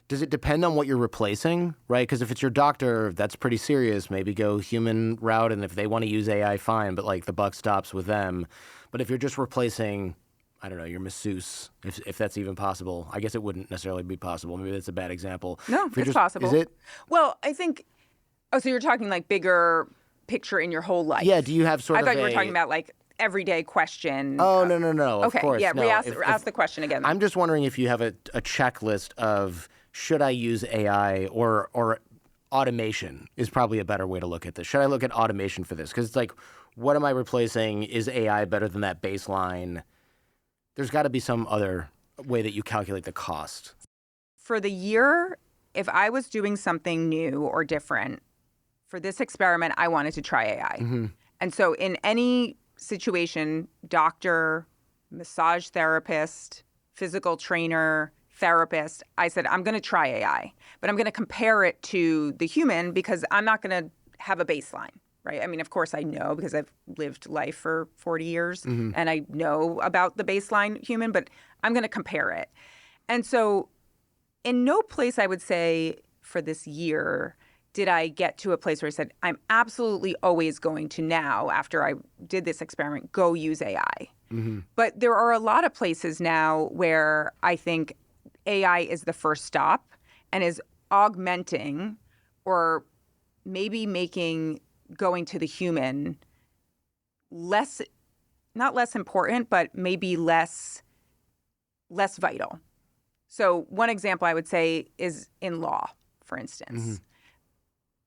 Does it depend on what you're replacing, right? Because if it's your doctor, that's pretty serious. Maybe go human route, and if they want to use AI, fine, but the buck stops with them. But if you're just replacing, I don't know, your masseuse, if that's even possible. I guess it wouldn't necessarily be possible. Maybe that's a bad example. No, it's possible. Is it? Well, I think, so you're talking bigger picture in your whole life. Yeah, do you have sort of I thought you were talking about everyday question. Oh, no. Okay, of course. yeah, no. ask the question again. I'm just wondering if you have a checklist of, should I use AI or automation is probably a better way to look at this. Should I look at automation for this? Because it's like, what am I replacing? Is AI better than that baseline? There's got to be some other way that you calculate the cost. For the year, if I was doing something new or different, for this experiment, I wanted to try AI. Mm-hmm. And so in any situation, doctor, massage therapist, physical trainer, therapist, I said, I'm going to try AI, but I'm going to compare it to the human because I'm not going to have a baseline, right? I mean, of course I know because I've lived life for 40 years and I know about the baseline human, but I'm going to compare it. And so in no place I would say for this year did I get to a place where I said, I'm absolutely always going to now, after I did this experiment, go use AI. Mm-hmm. But there are a lot of places now where I think AI is the first stop and is augmenting or maybe making going to the human not less important, but maybe less vital. So one example I would say is in law, for instance. Mm-hmm.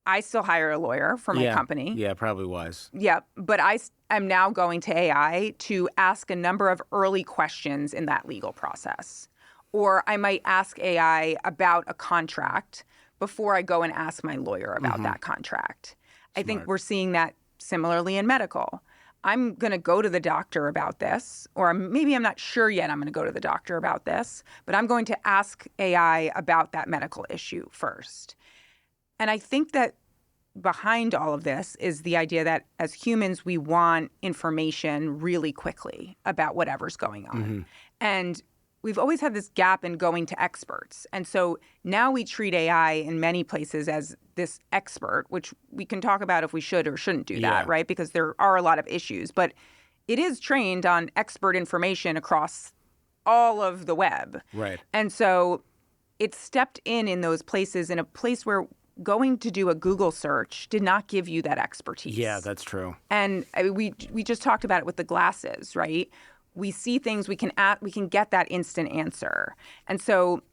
I still hire a lawyer for my company. Yeah, probably wise. Yeah, but I am now going to AI to ask a number of early questions in that legal process. Or I might ask AI about a contract before I go and ask my lawyer about that contract. Smart. I think we're seeing that similarly in medical. I'm going to go to the doctor about this, or maybe I'm not sure yet I'm going to go to the doctor about this, but I'm going to ask AI about that medical issue first. And I think that behind all of this is the idea that as humans, we want information really quickly about whatever's going on. Mm-hmm. And we've always had this gap in going to experts. And so now we treat AI in many places as this expert, which we can talk about if we should or shouldn't do that, right? Because there are a lot of issues. But it is trained on expert information across all of the web. Right. And so it stepped in those places, in a place where going to do a Google search did not give you that expertise. Yeah, that's true. And we just talked about it with the glasses, right? We see things, we can get that instant answer. And so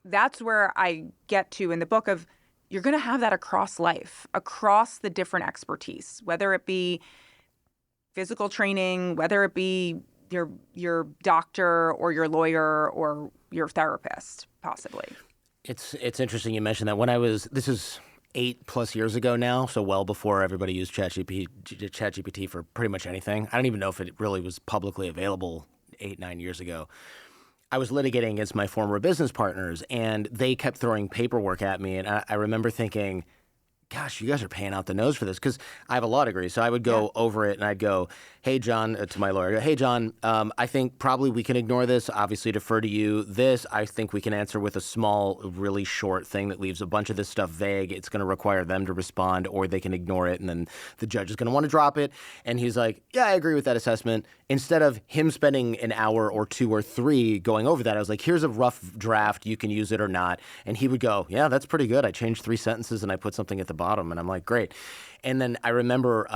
that's where I get to in the book of, you're going to have that across life, across the different expertise, whether it be physical training, whether it be your doctor or your lawyer or your therapist, possibly. It's interesting you mentioned that. This is 8+ years ago now, so well before everybody used ChatGPT for pretty much anything. I don't even know if it really was publicly available 8-9 years ago. I was litigating against my former business partners, and they kept throwing paperwork at me, and I remember thinking, gosh, you guys are paying out the nose for this, because I have a law degree. So I would go over it and I'd go, hey, John, to my lawyer, hey, John, I think probably we can ignore this, obviously defer to you. This, I think we can answer with a small, really short thing that leaves a bunch of this stuff vague. It's going to require them to respond, or they can ignore it, and then the judge is going to want to drop it. And he's like, yeah, I agree with that assessment. Instead of him spending an hour or 2 or 3 going over that, I was like, here's a rough draft. You can use it or not. And he would go, yeah, that's pretty good. I changed 3 sentences and I put something at the bottom. And I'm like, great. And then I remember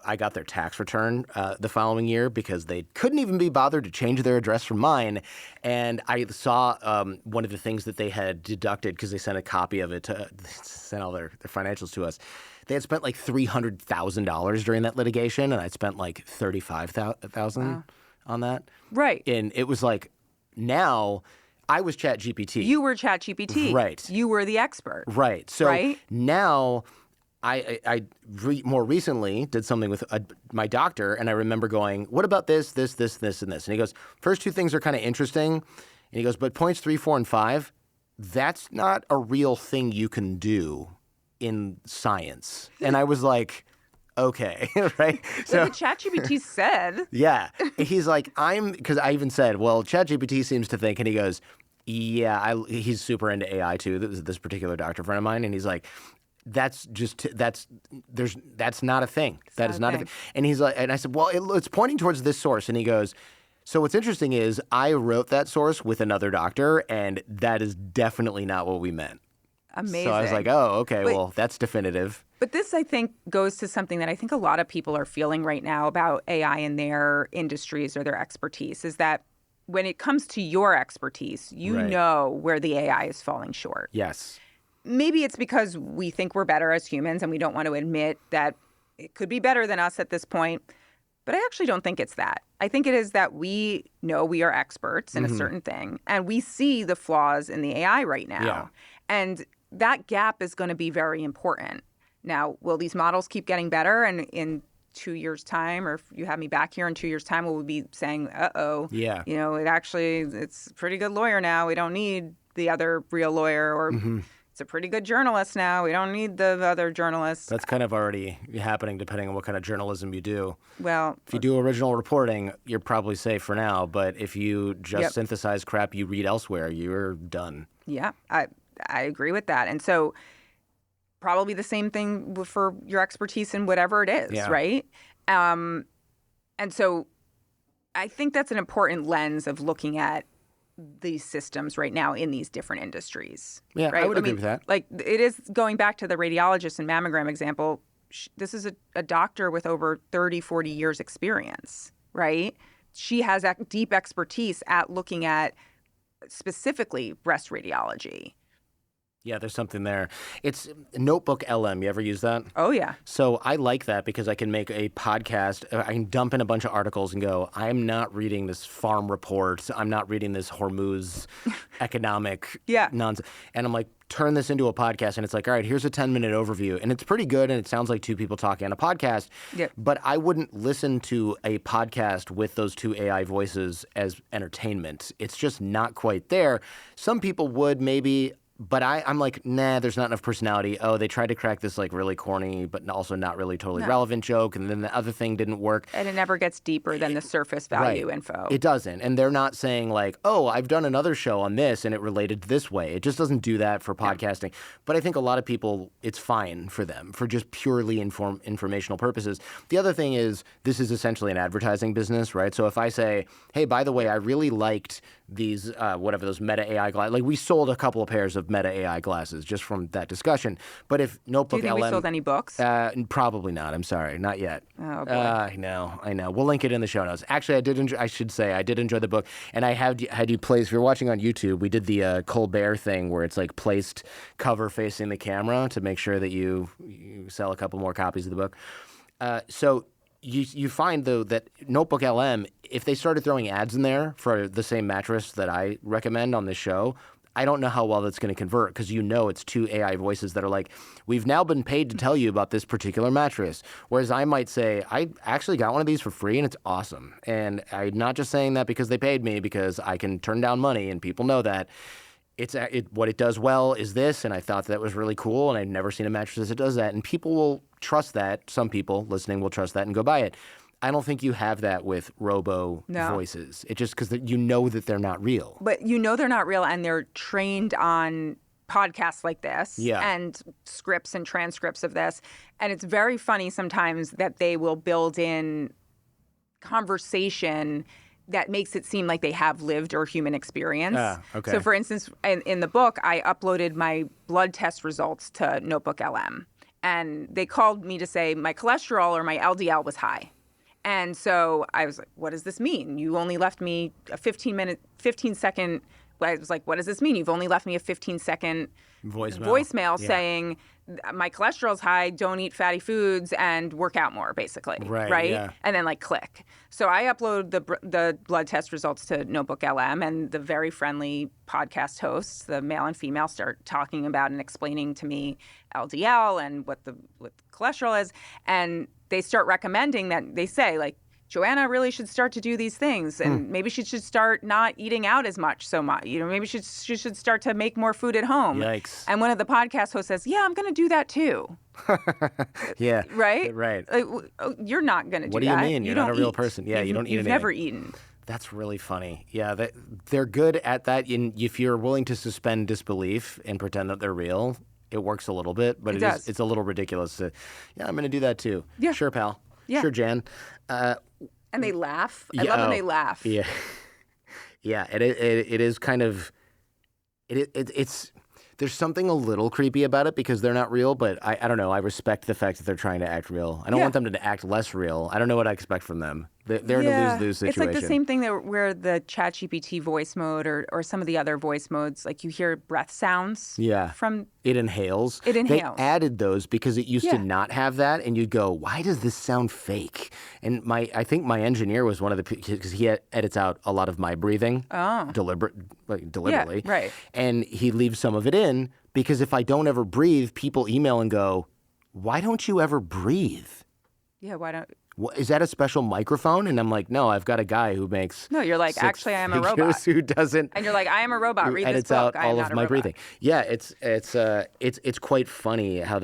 I got their tax return the following year because they couldn't even be bothered to change their address from mine. And I saw one of the things that they had deducted, because they sent a copy of it they sent all their financials to us. They had spent like $300,000 during that litigation, and I'd spent like $35,000 on that. Right. And it was like, now I was ChatGPT. You were ChatGPT. Right. You were the expert. Right. So right? Now more recently did something with my doctor, and I remember going, what about this, this, this, this, and this? And he goes, first 2 things are kind of interesting. And he goes, but points 3, 4, and 5, that's not a real thing you can do in science. And I was like, okay, right? So the ChatGPT said. Yeah. He's like, because I even said, well, ChatGPT seems to think, and he goes, yeah, he's super into AI too. This particular doctor friend of mine, and he's like, that's not a thing. That is not a thing. And he's like, and I said, well, it's pointing towards this source. And he goes, so what's interesting is I wrote that source with another doctor, and that is definitely not what we meant. Amazing. So I was like, oh, okay, well, that's definitive. But this, I think, goes to something that I think a lot of people are feeling right now about AI in their industries or their expertise, is that when it comes to your expertise, you know where the AI is falling short. Yes. Maybe it's because we think we're better as humans and we don't want to admit that it could be better than us at this point. But I actually don't think it's that. I think it is that we know we are experts in a certain thing, and we see the flaws in the AI right now. Yeah. And that gap is going to be very important. Now, will these models keep getting better? And in 2 years' time, or if you have me back here in 2 years' time, will we be saying, yeah, you know, it's a pretty good lawyer now. We don't need the other real lawyer, or it's a pretty good journalist now. We don't need the other journalist. That's kind of already happening depending on what kind of journalism you do. Well, if you do original reporting, you're probably safe for now. But if you just synthesize crap you read elsewhere, you're done. Yeah, I agree with that. And so probably the same thing for your expertise in whatever it is, right? And so I think that's an important lens of looking at these systems right now in these different industries. Yeah, right? I would agree with that. Like, it is going back to the radiologist and mammogram example. This is a doctor with over 30, 40 years experience, right? She has that deep expertise at looking at specifically breast radiology. Yeah, there's something there. It's Notebook LM. You ever use that? Oh, yeah. So I like that because I can make a podcast. I can dump in a bunch of articles and go, I'm not reading this farm report. I'm not reading this Hormuz economic nonsense. And I'm like, turn this into a podcast. And it's like, all right, here's a 10-minute overview. And it's pretty good. And it sounds like 2 people talking on a podcast. Yep. But I wouldn't listen to a podcast with those 2 AI voices as entertainment. It's just not quite there. Some people would maybe. But I'm like, nah, there's not enough personality. Oh, they tried to crack this like really corny, but also not really totally relevant joke. And then the other thing didn't work. And it never gets deeper than the surface value info. It doesn't. And they're not saying like, oh, I've done another show on this and it related this way. It just doesn't do that for podcasting. But I think a lot of people, it's fine for them for just purely informational purposes. The other thing is this is essentially an advertising business, right? So if I say, hey, by the way, I really liked these, those Meta AI glasses. Like we sold a couple of pairs of Meta AI glasses just from that discussion. But if Notebook LM... Do you think we sold any books? Probably not. I'm sorry. Not yet. Oh, boy. I know. We'll link it in the show notes. Actually, I did enjoy the book. And I had you place, if you're watching on YouTube, we did the Colbert thing where it's like placed cover facing the camera to make sure that you sell a couple more copies of the book. So you find, though, that Notebook LM, if they started throwing ads in there for the same mattress that I recommend on this show, I don't know how well that's going to convert, because it's two AI voices that are like, we've now been paid to tell you about this particular mattress. Whereas I might say, I actually got one of these for free and it's awesome. And I'm not just saying that because they paid me, because I can turn down money and people know that. What it does well is this, and I thought that was really cool, and I'd never seen a mattress that does that. And people will trust that. Some people listening will trust that and go buy it. I don't think you have that with robo voices. It's just because you know that they're not real. But they're not real, and they're trained on podcasts like this and scripts and transcripts of this. And it's very funny sometimes that they will build in conversation that makes it seem like they have lived or human experience. Okay. So, for instance, in the book, I uploaded my blood test results to Notebook LM. And they called me to say my cholesterol or my LDL was high. And so I was like, what does this mean? You only left me a 15-second. I was like, what does this mean? You've only left me a 15-second voicemail saying my cholesterol's high, don't eat fatty foods, and work out more, basically. Right? Yeah. And then click. So I upload the blood test results to Notebook LM, and the very friendly podcast hosts, the male and female, start talking about and explaining to me LDL and what cholesterol is. And they start recommending that. They say, Joanna really should start to do these things, and maybe she should start not eating out as much. Maybe she should start to make more food at home. Yikes. And one of the podcast hosts says, yeah, I'm going to do that too. Yeah. Right? Right. You're not going to do that. What do you mean? You're not a real person. Yeah, you don't eat anything. You've never eaten. That's really funny. Yeah, they're good at that. If you're willing to suspend disbelief and pretend that they're real, it works a little bit, but it's a little ridiculous. I'm going to do that too. Yeah. Sure, pal. Yeah. Sure, Jan. And they laugh. I love when they laugh. Yeah. Yeah, it is kind of it's there's something a little creepy about it because they're not real, but I don't know. I respect the fact that they're trying to act real. I don't want them to act less real. I don't know what I expect from them. They're in a lose-lose situation. It's like the same thing where the ChatGPT voice mode or some of the other voice modes, you hear breath sounds. Yeah. From it inhales. They added those because it used to not have that, and you'd go, "Why does this sound fake?" And I think my engineer was one of the because he edits out a lot of my breathing deliberately. Yeah, right. And he leaves some of it in because if I don't ever breathe, people email and go, "Why don't you ever breathe?" Yeah, why don't... Is that a special microphone? And I'm like, no, I've got a guy who makes... No, you're like, actually, I am a robot. Who doesn't... And you're like, I am a robot. Read this book. Out all of my breathing. Yeah, it's quite funny how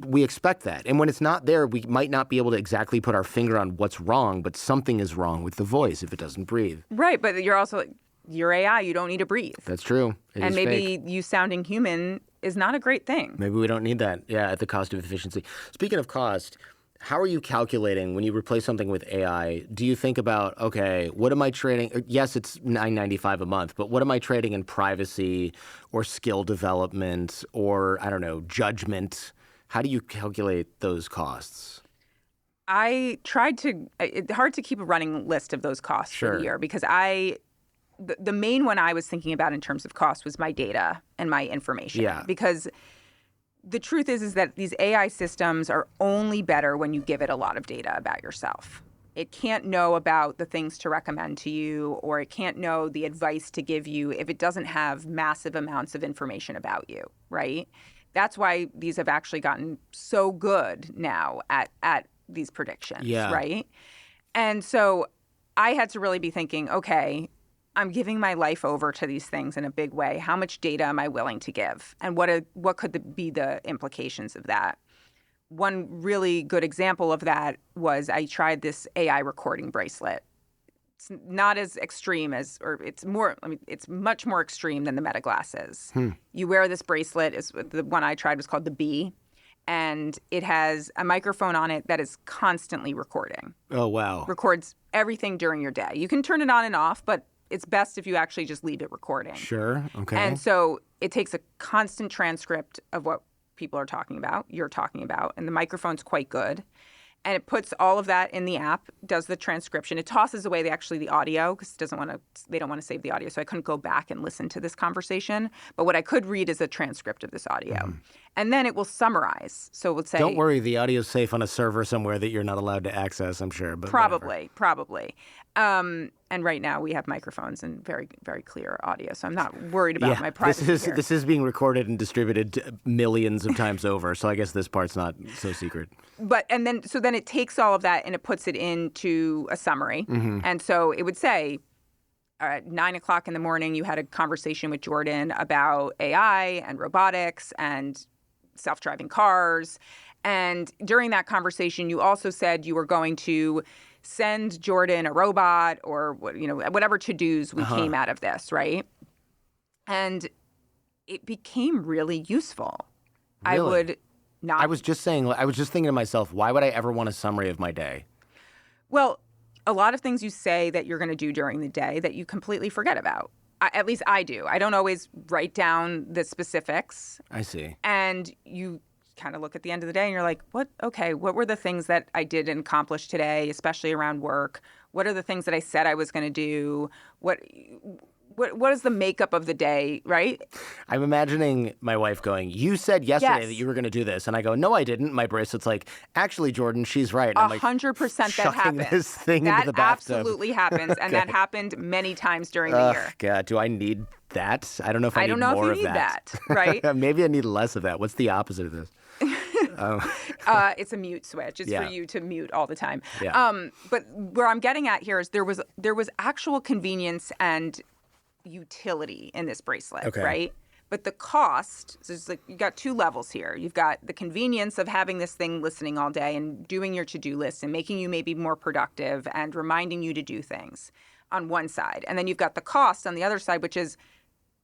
we expect that. And when it's not there, we might not be able to exactly put our finger on what's wrong, but something is wrong with the voice if it doesn't breathe. Right, but you're also... You're AI. You don't need to breathe. That's true. And maybe you sounding human is not a great thing. Maybe we don't need that. Yeah, at the cost of efficiency. Speaking of cost... How are you calculating when you replace something with AI? Do you think about, okay, what am I trading? Yes, it's $9.95 a month, but what am I trading in privacy or skill development or, I don't know, judgment? How do you calculate those costs? I tried to, it's hard to keep a running list of those costs for the year because the main one I was thinking about in terms of cost was my data and my information. Yeah. Because the truth is that these AI systems are only better when you give it a lot of data about yourself. It can't know about the things to recommend to you, or it can't know the advice to give you if it doesn't have massive amounts of information about you, right? That's why these have actually gotten so good now at these predictions, right? And so I had to really be thinking, okay, I'm giving my life over to these things in a big way. How much data am I willing to give? And what could be the implications of that? One really good example of that was I tried this AI recording bracelet. It's not as extreme it's much more extreme than the Meta glasses. You wear this bracelet. The one I tried was called the Bee, and it has a microphone on it that is constantly recording. Oh, wow. Records everything during your day. You can turn it on and off, but it's best if you actually just leave it recording. Sure. Okay. And so it takes a constant transcript of what people are talking about, you're talking about, and the microphone's quite good. and it puts all of that in the app, does the transcription. It tosses away the audio because they don't want to save the audio. So I couldn't go back and listen to this conversation. But what I could read is a transcript of this audio. And then it will summarize. So it would say, don't worry, the audio's safe on a server somewhere that you're not allowed to access, I'm sure. But probably. And right now we have microphones and very, very clear audio. So I'm not worried about my privacy here. This is being recorded and distributed millions of times over. So I guess this part's not so secret. But then it takes all of that and it puts it into a summary. And so it would say, at 9 o'clock in the morning, you had a conversation with Jordan about AI and robotics and self-driving cars. And during that conversation, you also said you were going to send Jordan a robot or whatever to-dos we came out of this, right? And it became really useful. Really? I was just thinking to myself, why would I ever want a summary of my day? Well, a lot of things you say that you're going to do during the day that you completely forget about. At least I do. I don't always write down the specifics. I see. And you kind of look at the end of the day and you're like, what were the things that I did and accomplished today, especially around work? What are the things that I said I was going to do? What is the makeup of the day, right? I'm imagining my wife going, you said yesterday that you were going to do this. And I go, no, I didn't. My bracelet's like, actually, Jordan, she's right. And 100% that happens. This thing into the bathtub. That absolutely happens. And that happened many times during the year. God, do I need that? I don't know if I need more of that. I don't know if you need that, right? Maybe I need less of that. What's the opposite of this? It's a mute switch. It's for you to mute all the time. Yeah. But where I'm getting at here is there was actual convenience and utility in this bracelet, right? But the cost, so it's like you got two levels here. You've got the convenience of having this thing listening all day and doing your to-do list and making you maybe more productive and reminding you to do things on one side. And then you've got the cost on the other side, which is,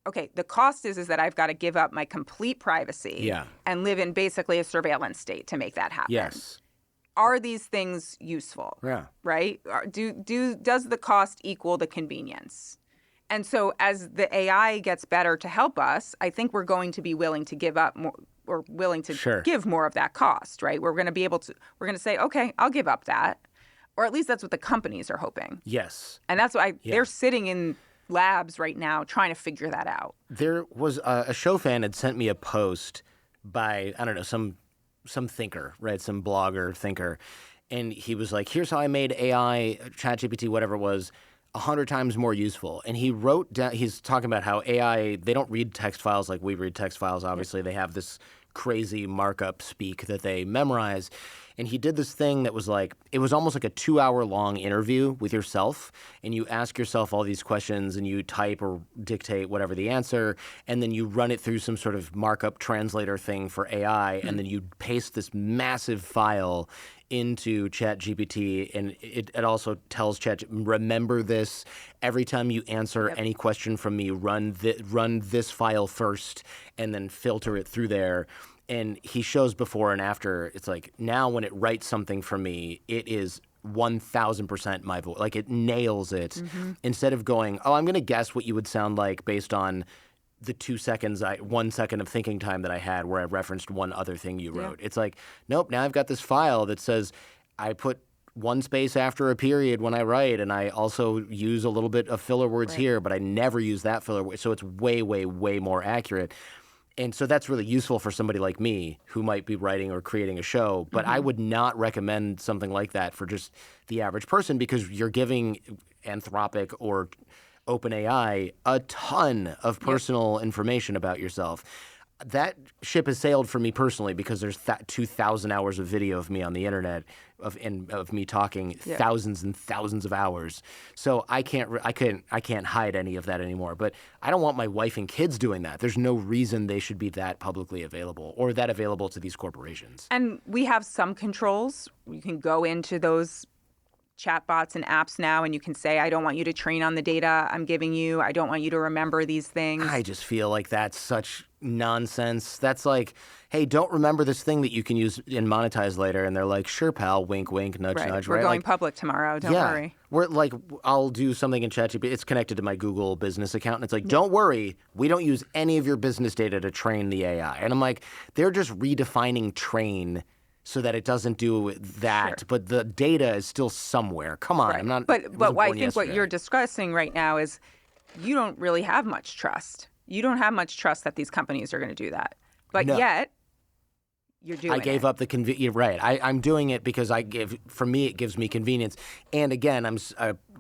okay, the cost is that I've got to give up my complete privacy and live in basically a surveillance state to make that happen. Yes. Are these things useful? Yeah. Right? Does the cost equal the convenience? And so as the AI gets better to help us, I think we're going to be willing to give up more or willing to give more of that cost, right? We're going to say, okay, I'll give up that. Or at least that's what the companies are hoping. Yes. And that's why they're sitting in labs right now trying to figure that out. There was a show fan had sent me a post by, I don't know, some thinker, right? Some blogger thinker. And he was like, here's how I made AI, ChatGPT, whatever it was, 100 times more useful. And he wrote down, he's talking about how AI, they don't read text files like we read text files. Obviously, they have this crazy markup speak that they memorize. And he did this thing that was like, it was almost like a 2-hour-long interview with yourself. And you ask yourself all these questions and you type or dictate whatever the answer. And then you run it through some sort of markup translator thing for AI. And then you paste this massive file into ChatGPT, and it also tells Chat, remember this, every time you answer any question from me, run this file first, and then filter it through there. And he shows before and after. It's like now when it writes something for me, it is 1,000% my voice. Like it nails it. Instead of going, oh, I'm going to guess what you would sound like based on the 1 second of thinking time that I had where I referenced one other thing you wrote. It's like, nope, now I've got this file that says I put one space after a period when I write, and I also use a little bit of filler words here, but I never use that filler word. So it's way, way, way more accurate. And so that's really useful for somebody like me who might be writing or creating a show. But I would not recommend something like that for just the average person because you're giving Anthropic or OpenAI a ton of personal information about yourself. That ship has sailed for me personally because there's 2,000 hours of video of me on the internet of me talking thousands and thousands of hours. So I can't hide any of that anymore. But I don't want my wife and kids doing that. There's no reason they should be that publicly available or that available to these corporations. And we have some controls. You can go into those chatbots and apps now and you can say, I don't want you to train on the data I'm giving you. I don't want you to remember these things. I just feel like that's such nonsense. That's like, hey, don't remember this thing that you can use and monetize later. And they're like, sure, pal, wink, wink, nudge, nudge. We're going like, public tomorrow. Don't worry. We're like, I'll do something in ChatGPT. It's connected to my Google business account. And it's like, don't worry. We don't use any of your business data to train the AI. And I'm like, they're just redefining train so that it doesn't do that. Sure. But the data is still somewhere. Come on, Right. I'm not. But I think what yesterday. you're discussing right now is you don't really have much trust. You don't have much trust that these companies are going to do that. But No. yet, you're doing it. I gave up the convenience. You're right. I'm doing it because for me, it gives me convenience. And again, I'm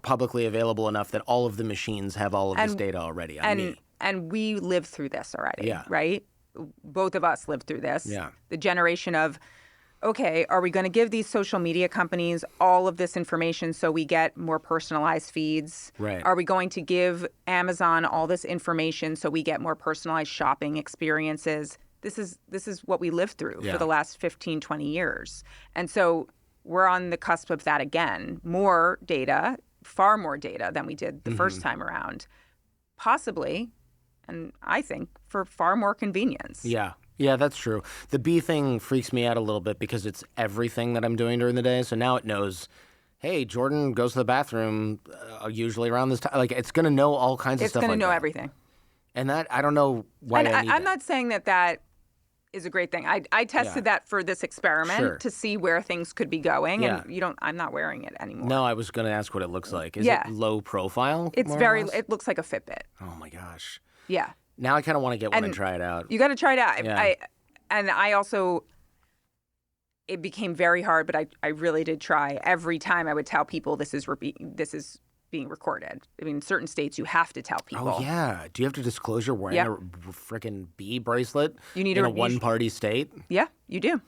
publicly available enough that all of the machines have all of this data already on me. And we lived through this already, Yeah. right? Both of us lived through this. Yeah. The generation of, okay, are we going to give these social media companies all of this information so we get more personalized feeds? Right. Are we going to give Amazon all this information so we get more personalized shopping experiences? This is what we lived through for the last 15, 20 years. And so we're on the cusp of that again. More data, far more data than we did the first time around. Possibly, and I think, for far more convenience. Yeah. Yeah, that's true. The bee thing freaks me out a little bit because it's everything that I'm doing during the day. So now it knows, hey, Jordan goes to the bathroom usually around this time. Like, it's going to know all kinds of stuff like that. It's going to know everything. And that, I don't know why And I need I'm that. not saying that is a great thing. I tested that for this experiment to see where things could be going. Yeah. And I'm not wearing it anymore. No, I was going to ask what it looks like. Is it low profile? It's more or less? it looks like a Fitbit. Oh my gosh. Yeah. Now I kind of want to get one and try it out. You got to try it out. Yeah. I also, it became very hard, but I really did try. Every time I would tell people this is being recorded. I mean, in certain states you have to tell people. Oh yeah. Do you have to disclose you're wearing a freaking bee bracelet You need in a a one-party state? Yeah, you do.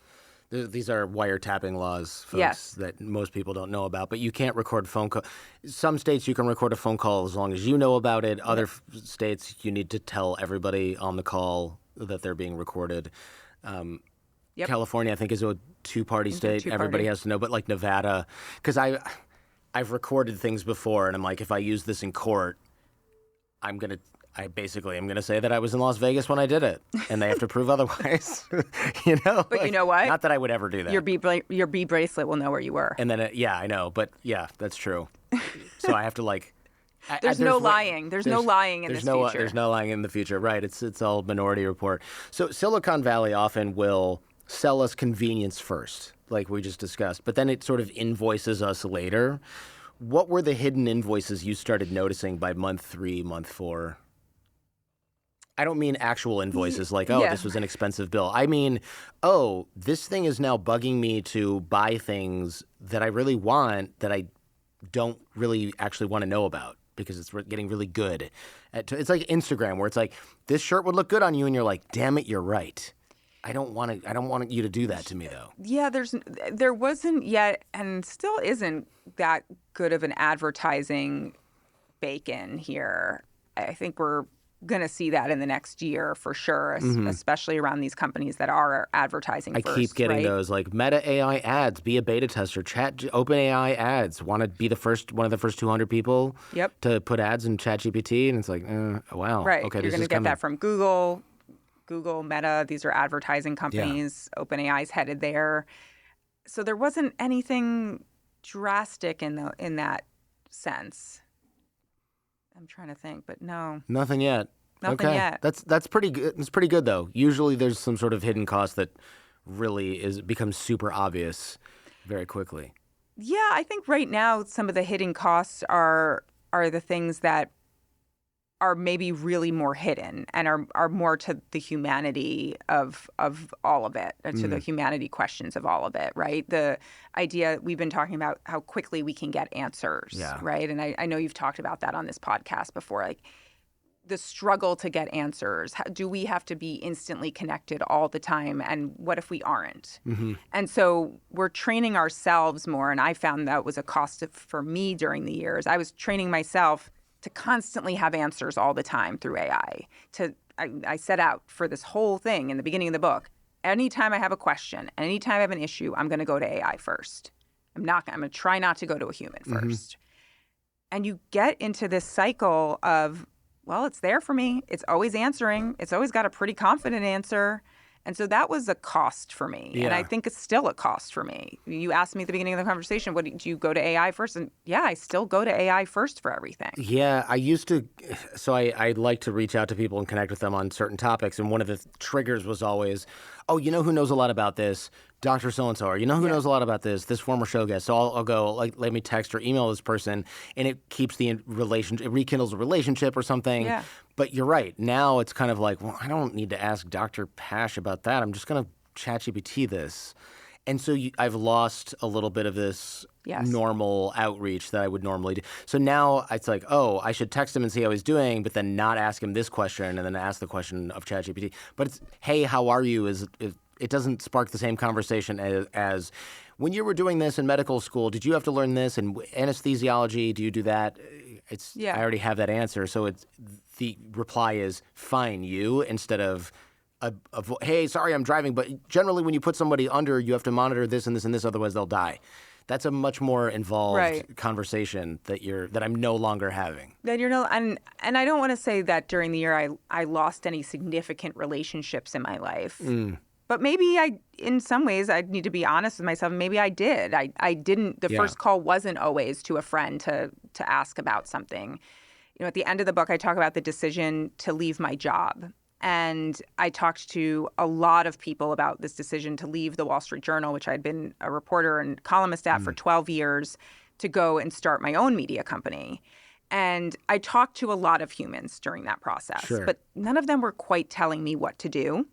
These are wiretapping laws, folks, Yes. that most people don't know about. But you can't record phone call. Some states you can record a phone call as long as you know about it. Other states you need to tell everybody on the call that they're being recorded. California, I think, is a two-party state. two-party. Everybody has to know. But like Nevada, because I've recorded things before, and I'm like, if I use this in court, I'm gonna say that I was in Las Vegas when I did it, and they have to prove otherwise. You know. But you know what? Not that I would ever do that. Your bee bracelet will know where you were. And then, I know, but yeah, that's true. So I have to like. There's no lying. There's no lying in this future. There's no lying in the future, right? It's all Minority Report. So Silicon Valley often will sell us convenience first, like we just discussed, but then it sort of invoices us later. What were the hidden invoices you started noticing by month 3, month 4? I don't mean actual invoices like, this was an expensive bill. I mean, this thing is now bugging me to buy things that I really want that I don't really actually want to know about because it's getting really good. It's like Instagram where it's like, this shirt would look good on you, and you're like, damn it, you're right. I don't want you to do that to me, though. Yeah, there wasn't yet, and still isn't that good of an advertising bake-in here. I think we're going to see that in the next year for sure, especially around these companies that are advertising first. I keep getting those like Meta AI ads, be a beta tester, OpenAI ads, want to be one of the first 200 people to put ads in ChatGPT, and it's like, wow. Right, okay, you're going to get that from Google, Meta, these are advertising companies. Yeah. OpenAI's headed there. So there wasn't anything drastic in that sense. I'm trying to think, but no. Nothing yet. Nothing yet. That's pretty good. It's pretty good though. Usually there's some sort of hidden cost that really becomes super obvious very quickly. Yeah, I think right now some of the hidden costs are the things that are maybe really more hidden and are more to the humanity of all of it, to the humanity questions of all of it, right? The idea we've been talking about how quickly we can get answers, right? And I know you've talked about that on this podcast before, like the struggle to get answers. Do we have to be instantly connected all the time? And what if we aren't? Mm-hmm. And so we're training ourselves more. And I found that was a cost for me during the years. I was training myself to constantly have answers all the time through AI. I set out for this whole thing in the beginning of the book. Anytime I have a question, anytime I have an issue, I'm going to go to AI first. I'm going to try not to go to a human first. And you get into this cycle of, well, it's there for me. It's always answering. It's always got a pretty confident answer. And so that was a cost for me. Yeah. And I think it's still a cost for me. You asked me at the beginning of the conversation, do you go to AI first? And yeah, I still go to AI first for everything. Yeah, I used to. So I like to reach out to people and connect with them on certain topics. And one of the triggers was always, oh, you know who knows a lot about this? Dr. So-and-so, or you know who knows a lot about this former show guest. So I'll go, like, let me text or email this person, and it keeps the relationship, it rekindles a relationship or something. Yeah. But you're right. Now it's kind of like, well, I don't need to ask Dr. Pash about that. I'm just going to ChatGPT this. And so I've lost a little bit of this normal outreach that I would normally do. So now it's like, oh, I should text him and see how he's doing, but then not ask him this question and then ask the question of ChatGPT. But it's, hey, how are you? It doesn't spark the same conversation as when you were doing this in medical school, did you have to learn this? And anesthesiology, do you do that? I already have that answer. So the reply is, fine, you, instead of, hey, sorry, I'm driving. But generally when you put somebody under, you have to monitor this and this and this, otherwise they'll die. That's a much more involved conversation that I'm no longer having. Then and I don't want to say that during the year I lost any significant relationships in my life. But maybe in some ways, I'd need to be honest with myself. Maybe I did. I didn't. The first call wasn't always to a friend to ask about something. At the end of the book, I talk about the decision to leave my job. And I talked to a lot of people about this decision to leave the Wall Street Journal, which I'd been a reporter and columnist at for 12 years, to go and start my own media company. And I talked to a lot of humans during that process, but none of them were quite telling me what to do.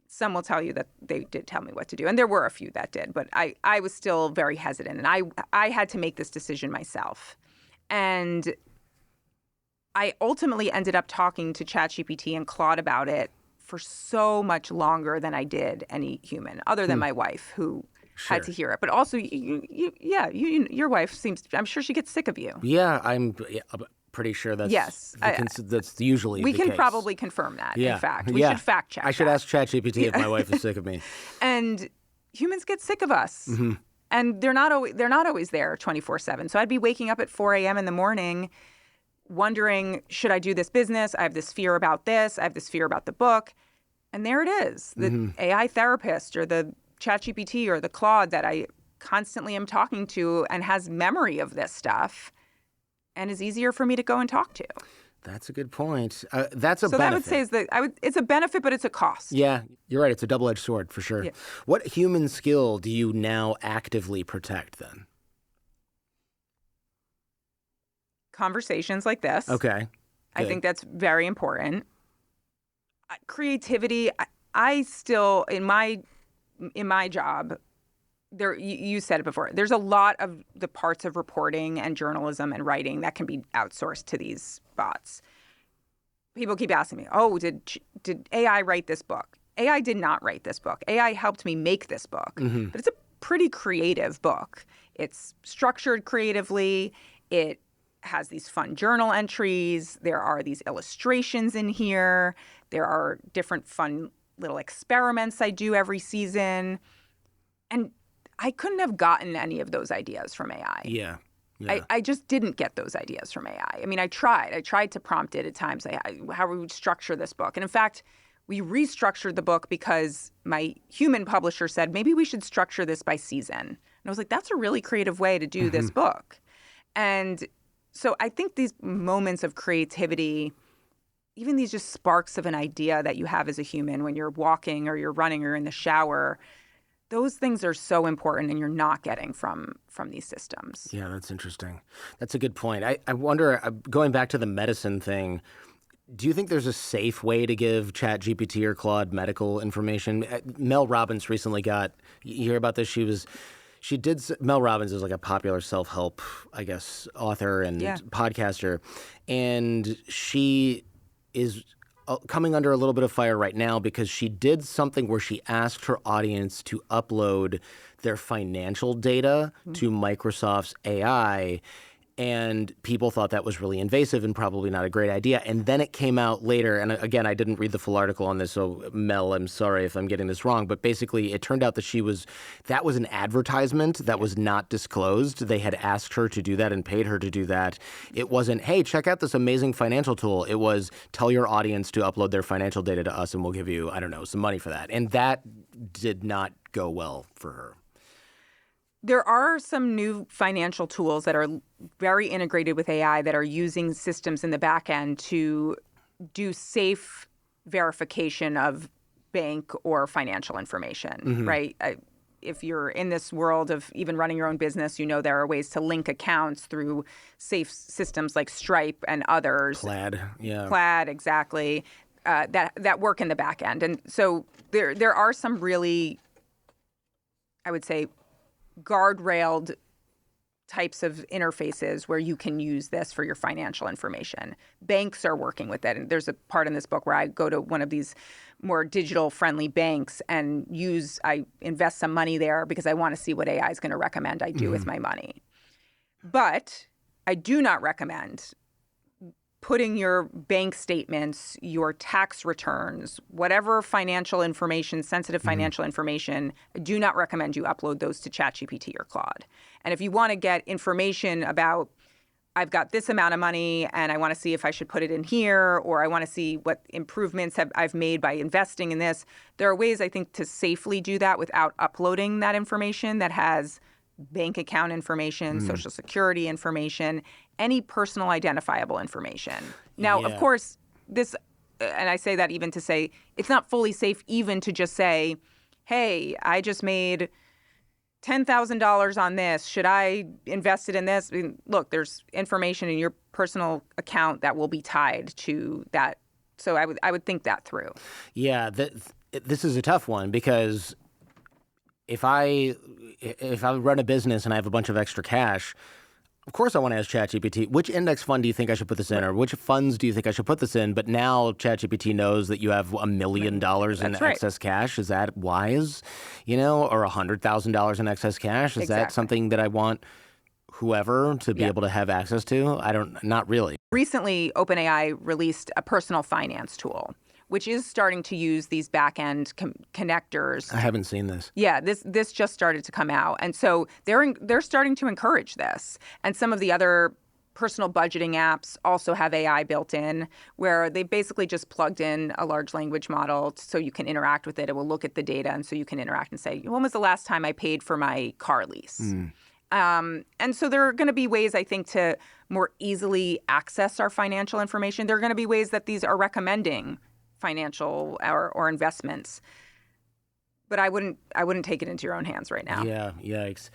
Some will tell you that they did tell me what to do, and there were a few that did, but I was still very hesitant, and I had to make this decision myself. And I ultimately ended up talking to ChatGPT and Claude about it for so much longer than I did any human, other than my wife, who had to hear it. But also, your wife seems, I'm sure she gets sick of you. Yeah, I'm pretty sure that's that's usually we the can case. Probably confirm that. In fact, we should fact check. I should ask ChatGPT if my wife is sick of me. And humans get sick of us, and they're not always there 24/7. So I'd be waking up at 4 a.m. in the morning, wondering, should I do this business? I have this fear about this. I have this fear about the book, and there it is, the AI therapist or the ChatGPT or the Claude that I constantly am talking to and has memory of this stuff. And is easier for me to go and talk to. That's a good point. That's a benefit. So that I would say is that it's a benefit, but it's a cost. Yeah, you're right. It's a double-edged sword for sure. Yeah. What human skill do you now actively protect then? Conversations like this. Okay. I think that's very important. Creativity. I still in my job. There, you said it before. There's a lot of the parts of reporting and journalism and writing that can be outsourced to these bots. People keep asking me, "Oh, did AI write this book?" AI did not write this book. AI helped me make this book, but it's a pretty creative book. It's structured creatively. It has these fun journal entries. There are these illustrations in here. There are different fun little experiments I do every season, and I couldn't have gotten any of those ideas from AI. Yeah. I just didn't get those ideas from AI. I mean, I tried to prompt it at times, how we would structure this book. And in fact, we restructured the book because my human publisher said, maybe we should structure this by season. And I was like, that's a really creative way to do this book. And so I think these moments of creativity, even these just sparks of an idea that you have as a human when you're walking or you're running or in the shower, those things are so important, and you're not getting from these systems. Yeah, that's interesting. That's a good point. I wonder, going back to the medicine thing, do you think there's a safe way to give ChatGPT or Claude medical information? Mel Robbins recently you hear about this? Mel Robbins is like a popular self-help, I guess, author and podcaster. And she is coming under a little bit of fire right now because she did something where she asked her audience to upload their financial data to Microsoft's AI. And people thought that was really invasive and probably not a great idea. And then it came out later, and again, I didn't read the full article on this, so Mel, I'm sorry if I'm getting this wrong, but basically it turned out that that was an advertisement that was not disclosed. They had asked her to do that and paid her to do that. It wasn't, hey, check out this amazing financial tool. It was, tell your audience to upload their financial data to us and we'll give you, I don't know, some money for that. And that did not go well for her. There are some new financial tools that are very integrated with AI that are using systems in the back end to do safe verification of bank or financial information, right? If you're in this world of even running your own business, there are ways to link accounts through safe systems like Stripe and others. Plaid, exactly, that work in the back end. And so there are some really, I would say, guardrailed types of interfaces where you can use this for your financial information. Banks are working with it. And there's a part in this book where I go to one of these more digital-friendly banks and I invest some money there because I want to see what AI is going to recommend I do with my money. But I do not recommend putting your bank statements, your tax returns, whatever financial information, sensitive financial information, I do not recommend you upload those to ChatGPT or Claude. And if you want to get information about, I've got this amount of money and I want to see if I should put it in here, or I want to see what improvements I've made by investing in this, there are ways, I think, to safely do that without uploading that information that has bank account information, social security information, any personal identifiable information. Now, of course, this, and I say that even to say, it's not fully safe even to just say, hey, I just made $10,000 on this. Should I invest it in this? I mean, look, there's information in your personal account that will be tied to that. So I would think that through. Yeah, this is a tough one because if I run a business and I have a bunch of extra cash, of course I want to ask ChatGPT, which index fund do you think I should put this in, or which funds do you think I should put this in? But now ChatGPT knows that you have $1 million in excess cash. Is that wise? Or $100,000 in excess cash? Is that something that I want whoever to be able to have access to? Not really. Recently, OpenAI released a personal finance tool, which is starting to use these back-end connectors. I haven't seen this. Yeah, this just started to come out. And so they're starting to encourage this. And some of the other personal budgeting apps also have AI built in, where they basically just plugged in a large language model so you can interact with it. It will look at the data, and so you can interact and say, when was the last time I paid for my car lease? And so there are going to be ways, I think, to more easily access our financial information. There are going to be ways that these are recommending financial or investments, but I wouldn't take it into your own hands right now. Yeah, yikes.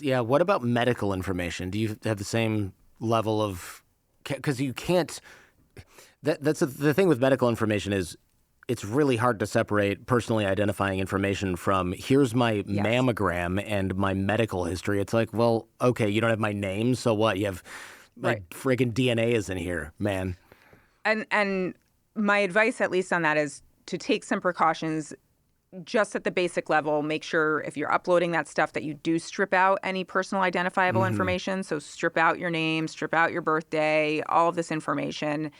Yeah, what about medical information? Do you have the same level of, because you can't, that's the thing with medical information is it's really hard to separate personally identifying information from here's my mammogram and my medical history. It's like, well, okay, you don't have my name, so what? You have my friggin' DNA is in here, man. And my advice, at least on that, is to take some precautions just at the basic level. Make sure if you're uploading that stuff that you do strip out any personal identifiable information. So strip out your name, strip out your birthday, all of this information.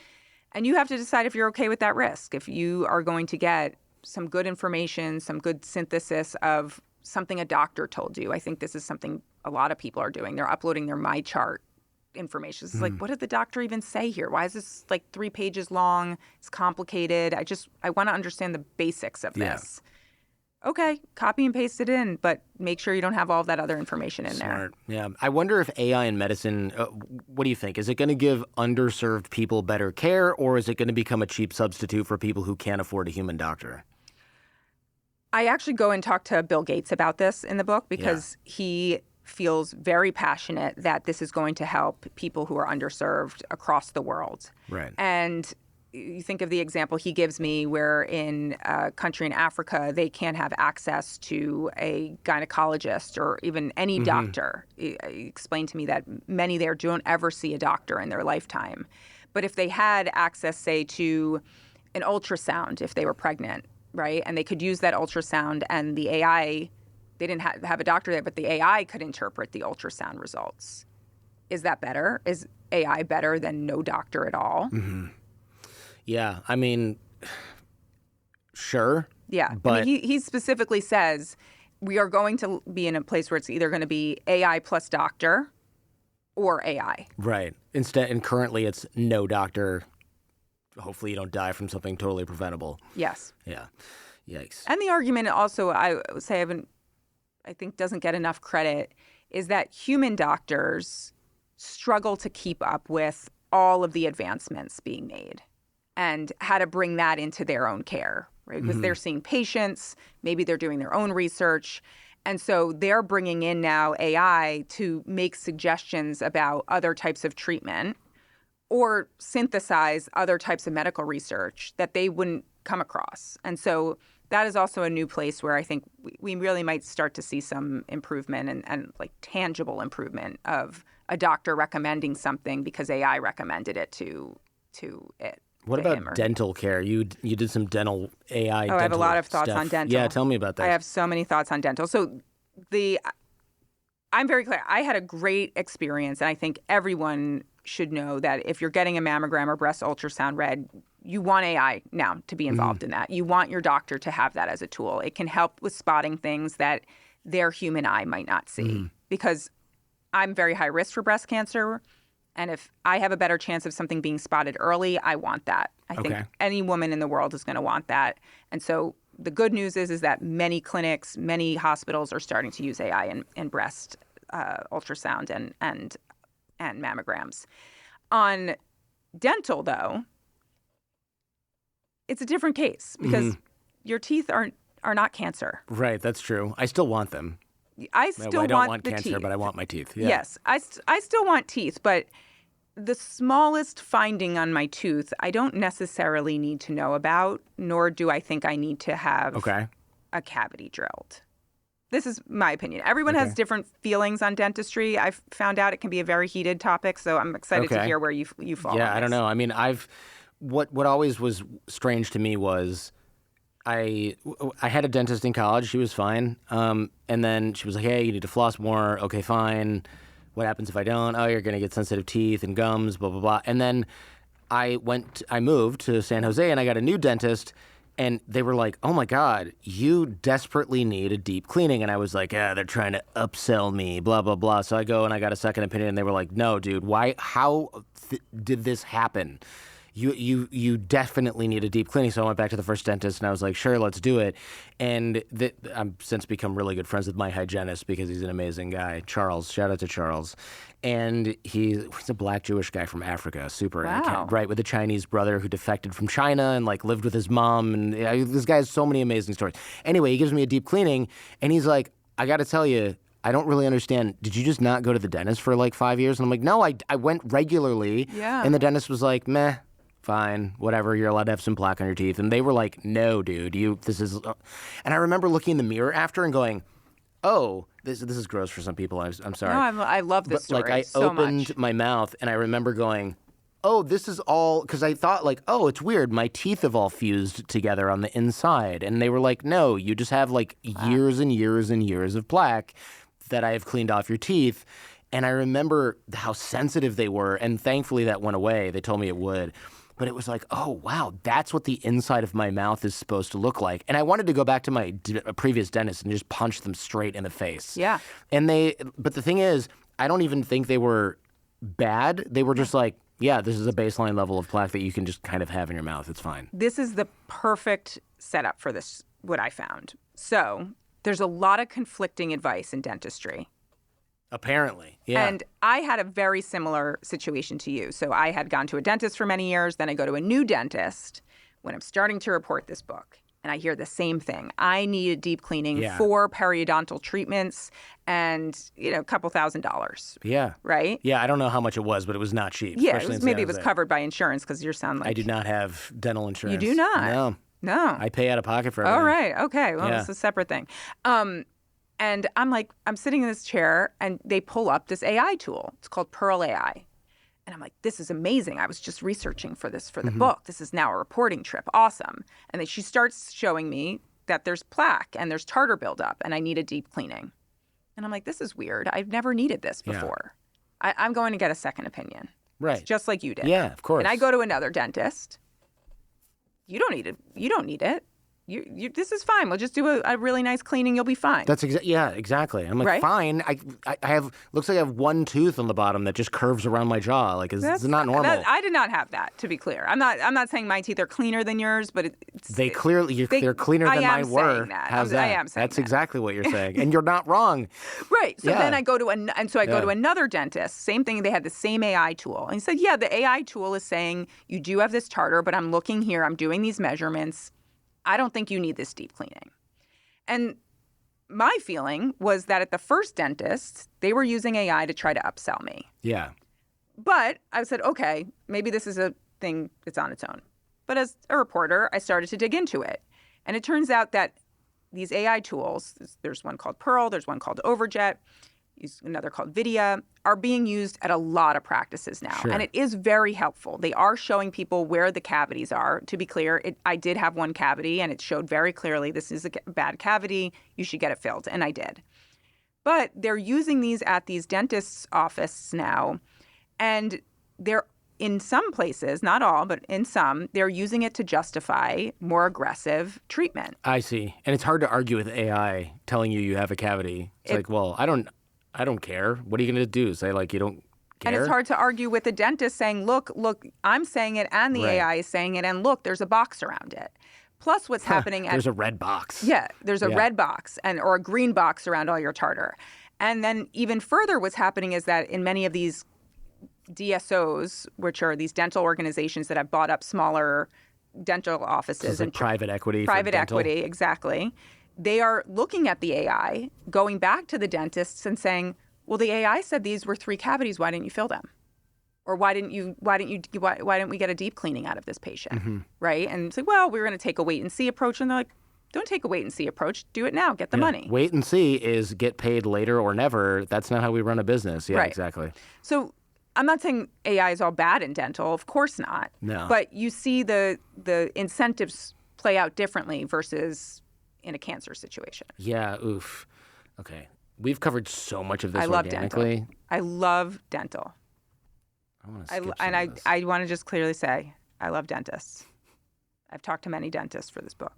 And you have to decide if you're okay with that risk. If you are going to get some good information, some good synthesis of something a doctor told you. I think this is something a lot of people are doing. They're uploading their MyChart information. It's like, what did the doctor even say here? Why is this like 3 pages long? It's complicated. I want to understand the basics of this. Okay, copy and paste it in, but make sure you don't have all of that other information in there. Yeah. I wonder if AI in medicine, what do you think? Is it going to give underserved people better care, or is it going to become a cheap substitute for people who can't afford a human doctor? I actually go and talk to Bill Gates about this in the book because he feels very passionate that this is going to help people who are underserved across the world. Right. And you think of the example he gives me where in a country in Africa, they can't have access to a gynecologist or even any doctor. He explained to me that many there don't ever see a doctor in their lifetime. But if they had access, say, to an ultrasound if they were pregnant, right, and they could use that ultrasound and the AI, they didn't have a doctor there, but the AI could interpret the ultrasound results. Is that better? Is AI better than no doctor at all? Yeah, I mean, sure. Yeah, but I mean, he specifically says we are going to be in a place where it's either going to be AI plus doctor or AI. Right. And currently it's no doctor. Hopefully you don't die from something totally preventable. Yes. Yeah. Yikes. And the argument also, I would say, I think doesn't get enough credit, is that human doctors struggle to keep up with all of the advancements being made and how to bring that into their own care. right? Because they're seeing patients, maybe they're doing their own research. And so they're bringing in now AI to make suggestions about other types of treatment or synthesize other types of medical research that they wouldn't come across. And so that is also a new place where I think we really might start to see some improvement and like tangible improvement of a doctor recommending something because AI recommended it to it. What about dental care? You did some dental AI. I have a lot of thoughts stuff. on dental. Yeah, tell me about that. I have so many thoughts on dental. So I'm very clear. I had a great experience, and I think everyone should know that if you're getting a mammogram or breast ultrasound read, you want AI now to be involved in that. You want your doctor to have that as a tool. It can help with spotting things that their human eye might not see. Because I'm very high risk for breast cancer, and if I have a better chance of something being spotted early, I want that. I think any woman in the world is going to want that. And so the good news is that many clinics, many hospitals are starting to use AI in breast ultrasound and mammograms. On dental, though, it's a different case because your teeth are not cancer. Right, that's true. I still want them. I don't want cancer, teeth. but I want my teeth. Yeah. Yes, I still want teeth, but the smallest finding on my tooth, I don't necessarily need to know about, nor do I think I need to have a cavity drilled. This is my opinion. Everyone has different feelings on dentistry. I've found out it can be a very heated topic, so I'm excited to hear where you fall. Yeah, on I don't this. know. I mean, what always was strange to me was I had a dentist in college. She was fine. And then she was like, hey, you need to floss more. Okay, fine. What happens if I don't? Oh, you're going to get sensitive teeth and gums, blah, blah, blah. And then I moved to San Jose and I got a new dentist and they were like, oh my God, you desperately need a deep cleaning. And I was like, they're trying to upsell me, blah, blah, blah. So I go and I got a second opinion and they were like, no, dude, how did this happen? You definitely need a deep cleaning. So I went back to the first dentist and I was like, sure, let's do it. And I've since become really good friends with my hygienist because he's an amazing guy. Charles, shout out to Charles. And he's a black Jewish guy from Africa, super, wow. Right, with a Chinese brother who defected from China and like lived with his mom. And this guy has so many amazing stories. Anyway, he gives me a deep cleaning and he's like, I got to tell you, I don't really understand. Did you just not go to the dentist for like 5 years? And I'm like, no, I went regularly. Yeah. And the dentist was like, meh. Fine, whatever, you're allowed to have some plaque on your teeth. And they were like, no, dude, this is... And I remember looking in the mirror after and going, oh, this is gross for some people. I'm sorry. No, I love this story Like, I so opened much. my mouth and I remember going, oh, this is all... Because I thought like, oh, it's weird. My teeth have all fused together on the inside. And they were like, no, you just have like years and years and years of plaque that I have cleaned off your teeth. And I remember how sensitive they were. And thankfully that went away. They told me it would. But it was like, oh, wow, that's what the inside of my mouth is supposed to look like. And I wanted to go back to my previous dentist and just punch them straight in the face. Yeah. But the thing is, I don't even think they were bad. They were just like, yeah, this is a baseline level of plaque that you can just kind of have in your mouth. It's fine. This is the perfect setup for this, what I found. So there's a lot of conflicting advice in dentistry. Apparently, yeah. And I had a very similar situation to you. So I had gone to a dentist for many years. Then I go to a new dentist when I'm starting to report this book. And I hear the same thing. I need a deep cleaning for periodontal treatments and, a couple $1,000s. Yeah. Right? Yeah, I don't know how much it was, but it was not cheap. Yeah, maybe it was covered by insurance because you sound like... I do not have dental insurance. You do not? No. I pay out of pocket for everything. Oh, right. Okay. Well, it's a separate thing. And I'm sitting in this chair and they pull up this AI tool. It's called Pearl AI. And I'm like, this is amazing. I was just researching for this for the book. This is now a reporting trip. Awesome. And then she starts showing me that there's plaque and there's tartar buildup and I need a deep cleaning. And I'm like, this is weird. I've never needed this before. I'm going to get a second opinion. Right. Just like you did. Yeah, of course. And I go to another dentist. You don't need it. You don't need it. This is fine. We'll just do a really nice cleaning. You'll be fine. That's exactly. I'm like, right? Fine. I have, looks like I have one tooth on the bottom that just curves around my jaw. Like, it's not normal. I did not have that, to be clear. I'm not saying my teeth are cleaner than yours, but they're cleaner than mine were. How's that? I am saying That's exactly what you're saying, and you're not wrong. Right. So then I go to go to another dentist. Same thing. They had the same AI tool, and he said, yeah, the AI tool is saying you do have this tartar, but I'm looking here. I'm doing these measurements. I don't think you need this deep cleaning. And my feeling was that at the first dentist, they were using AI to try to upsell me. Yeah. But I said, okay, maybe this is a thing that's on its own. But as a reporter, I started to dig into it. And it turns out that these AI tools, there's one called Pearl, there's one called Overjet, another called Vidya, are being used at a lot of practices now. Sure. And it is very helpful. They are showing people where the cavities are. To be clear, I did have one cavity, and it showed very clearly this is a bad cavity. You should get it filled. And I did. But they're using these at these dentists' offices now. And they're in some places, not all, but in some, they're using it to justify more aggressive treatment. I see. And it's hard to argue with AI telling you have a cavity. It's like, well, I don't care. What are you going to do? Say, like, you don't care? And it's hard to argue with the dentist saying, look, I'm saying it and the AI is saying it, and look, there's a box around it. Plus what's happening there's a red box. Yeah, there's a red box or a green box around all your tartar. And then even further, what's happening is that in many of these DSOs, which are these dental organizations that have bought up smaller dental offices. And private equity. Private equity, exactly. They are looking at the AI, going back to the dentists and saying, well, the AI said these were 3 cavities. Why didn't you fill them? Or why didn't we get a deep cleaning out of this patient? Mm-hmm. Right? And it's like, well, we're going to take a wait and see approach. And they're like, don't take a wait and see approach. Do it now. Get the money. Wait and see is get paid later or never. That's not how we run a business. Yeah, right. Exactly. So I'm not saying AI is all bad in dental. Of course not. No. But you see the incentives play out differently versus in a cancer situation. Yeah. Oof. Okay. We've covered so much of this I love organically. dental. I love dental. I want to skip some of this. I want to just clearly say I love dentists. I've talked to many dentists for this book.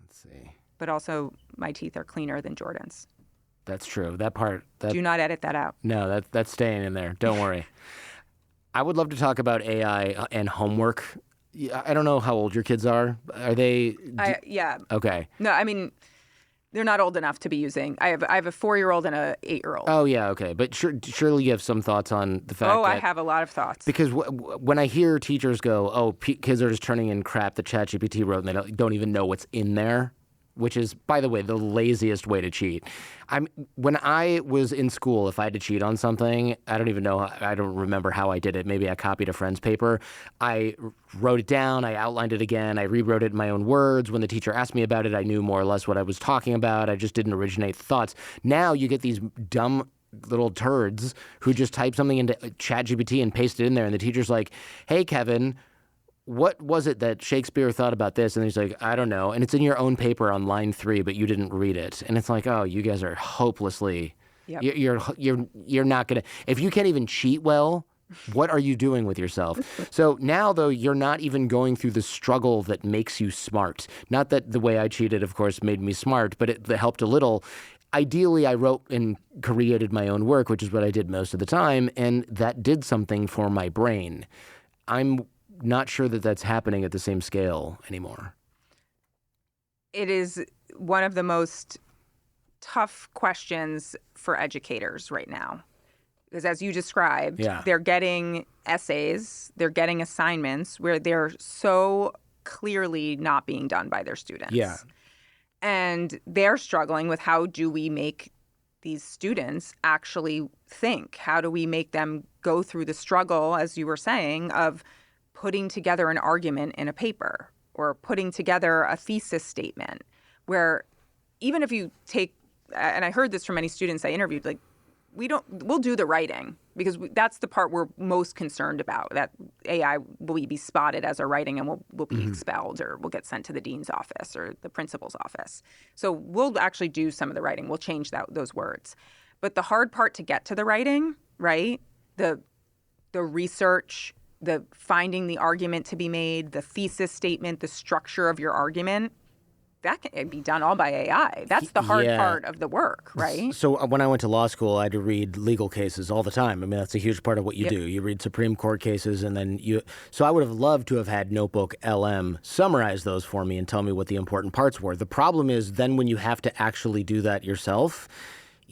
Let's see. But also, my teeth are cleaner than Jordan's. That's true. That part. Do not edit that out. No, that's staying in there. Don't worry. I would love to talk about AI and homework. I don't know how old your kids are. Are they? Yeah. Okay. No, I mean, they're not old enough to be using. I have a 4-year-old and a 8-year-old. Oh yeah, okay. But surely you have some thoughts on the fact. I have a lot of thoughts. Because when I hear teachers go, "Oh, kids are just turning in crap that ChatGPT wrote, and they don't even know what's in there," which is, by the way, the laziest way to cheat. When I was in school, if I had to cheat on something, I don't remember how I did it. Maybe I copied a friend's paper. I wrote it down. I outlined it again. I rewrote it in my own words. When the teacher asked me about it, I knew more or less what I was talking about. I just didn't originate thoughts. Now you get these dumb little turds who just type something into ChatGPT and paste it in there, and the teacher's like, "Hey, Kevin, what was it that Shakespeare thought about this?" And he's like, "I don't know." And it's in your own paper on line 3, but you didn't read it. And it's like, oh, you guys are hopelessly. Yep. You're not gonna. If you can't even cheat well, what are you doing with yourself? So now, though, you're not even going through the struggle that makes you smart. Not that the way I cheated, of course, made me smart, but it helped a little. Ideally, I wrote and created my own work, which is what I did most of the time, and that did something for my brain. I'm not sure that that's happening at the same scale anymore. It is one of the most tough questions for educators right now. Because as you described, they're getting essays, they're getting assignments where they're so clearly not being done by their students. Yeah. And they're struggling with, how do we make these students actually think? How do we make them go through the struggle, as you were saying, of putting together an argument in a paper or putting together a thesis statement, where even if you take, and I heard this from many students I interviewed, like, we'll do the writing because that's the part we're most concerned about, that AI will be spotted as a writing and will be expelled, or we'll get sent to the dean's office or the principal's office. So we'll actually do some of the writing. We'll change those words. But the hard part to get to the writing, right? The research, the finding the argument to be made, the thesis statement, the structure of your argument, that can be done all by AI. That's the hard part of the work, right? So when I went to law school, I had to read legal cases all the time. I mean, that's a huge part of what you do. You read Supreme Court cases, and then so I would have loved to have had Notebook LM summarize those for me and tell me what the important parts were. The problem is then when you have to actually do that yourself,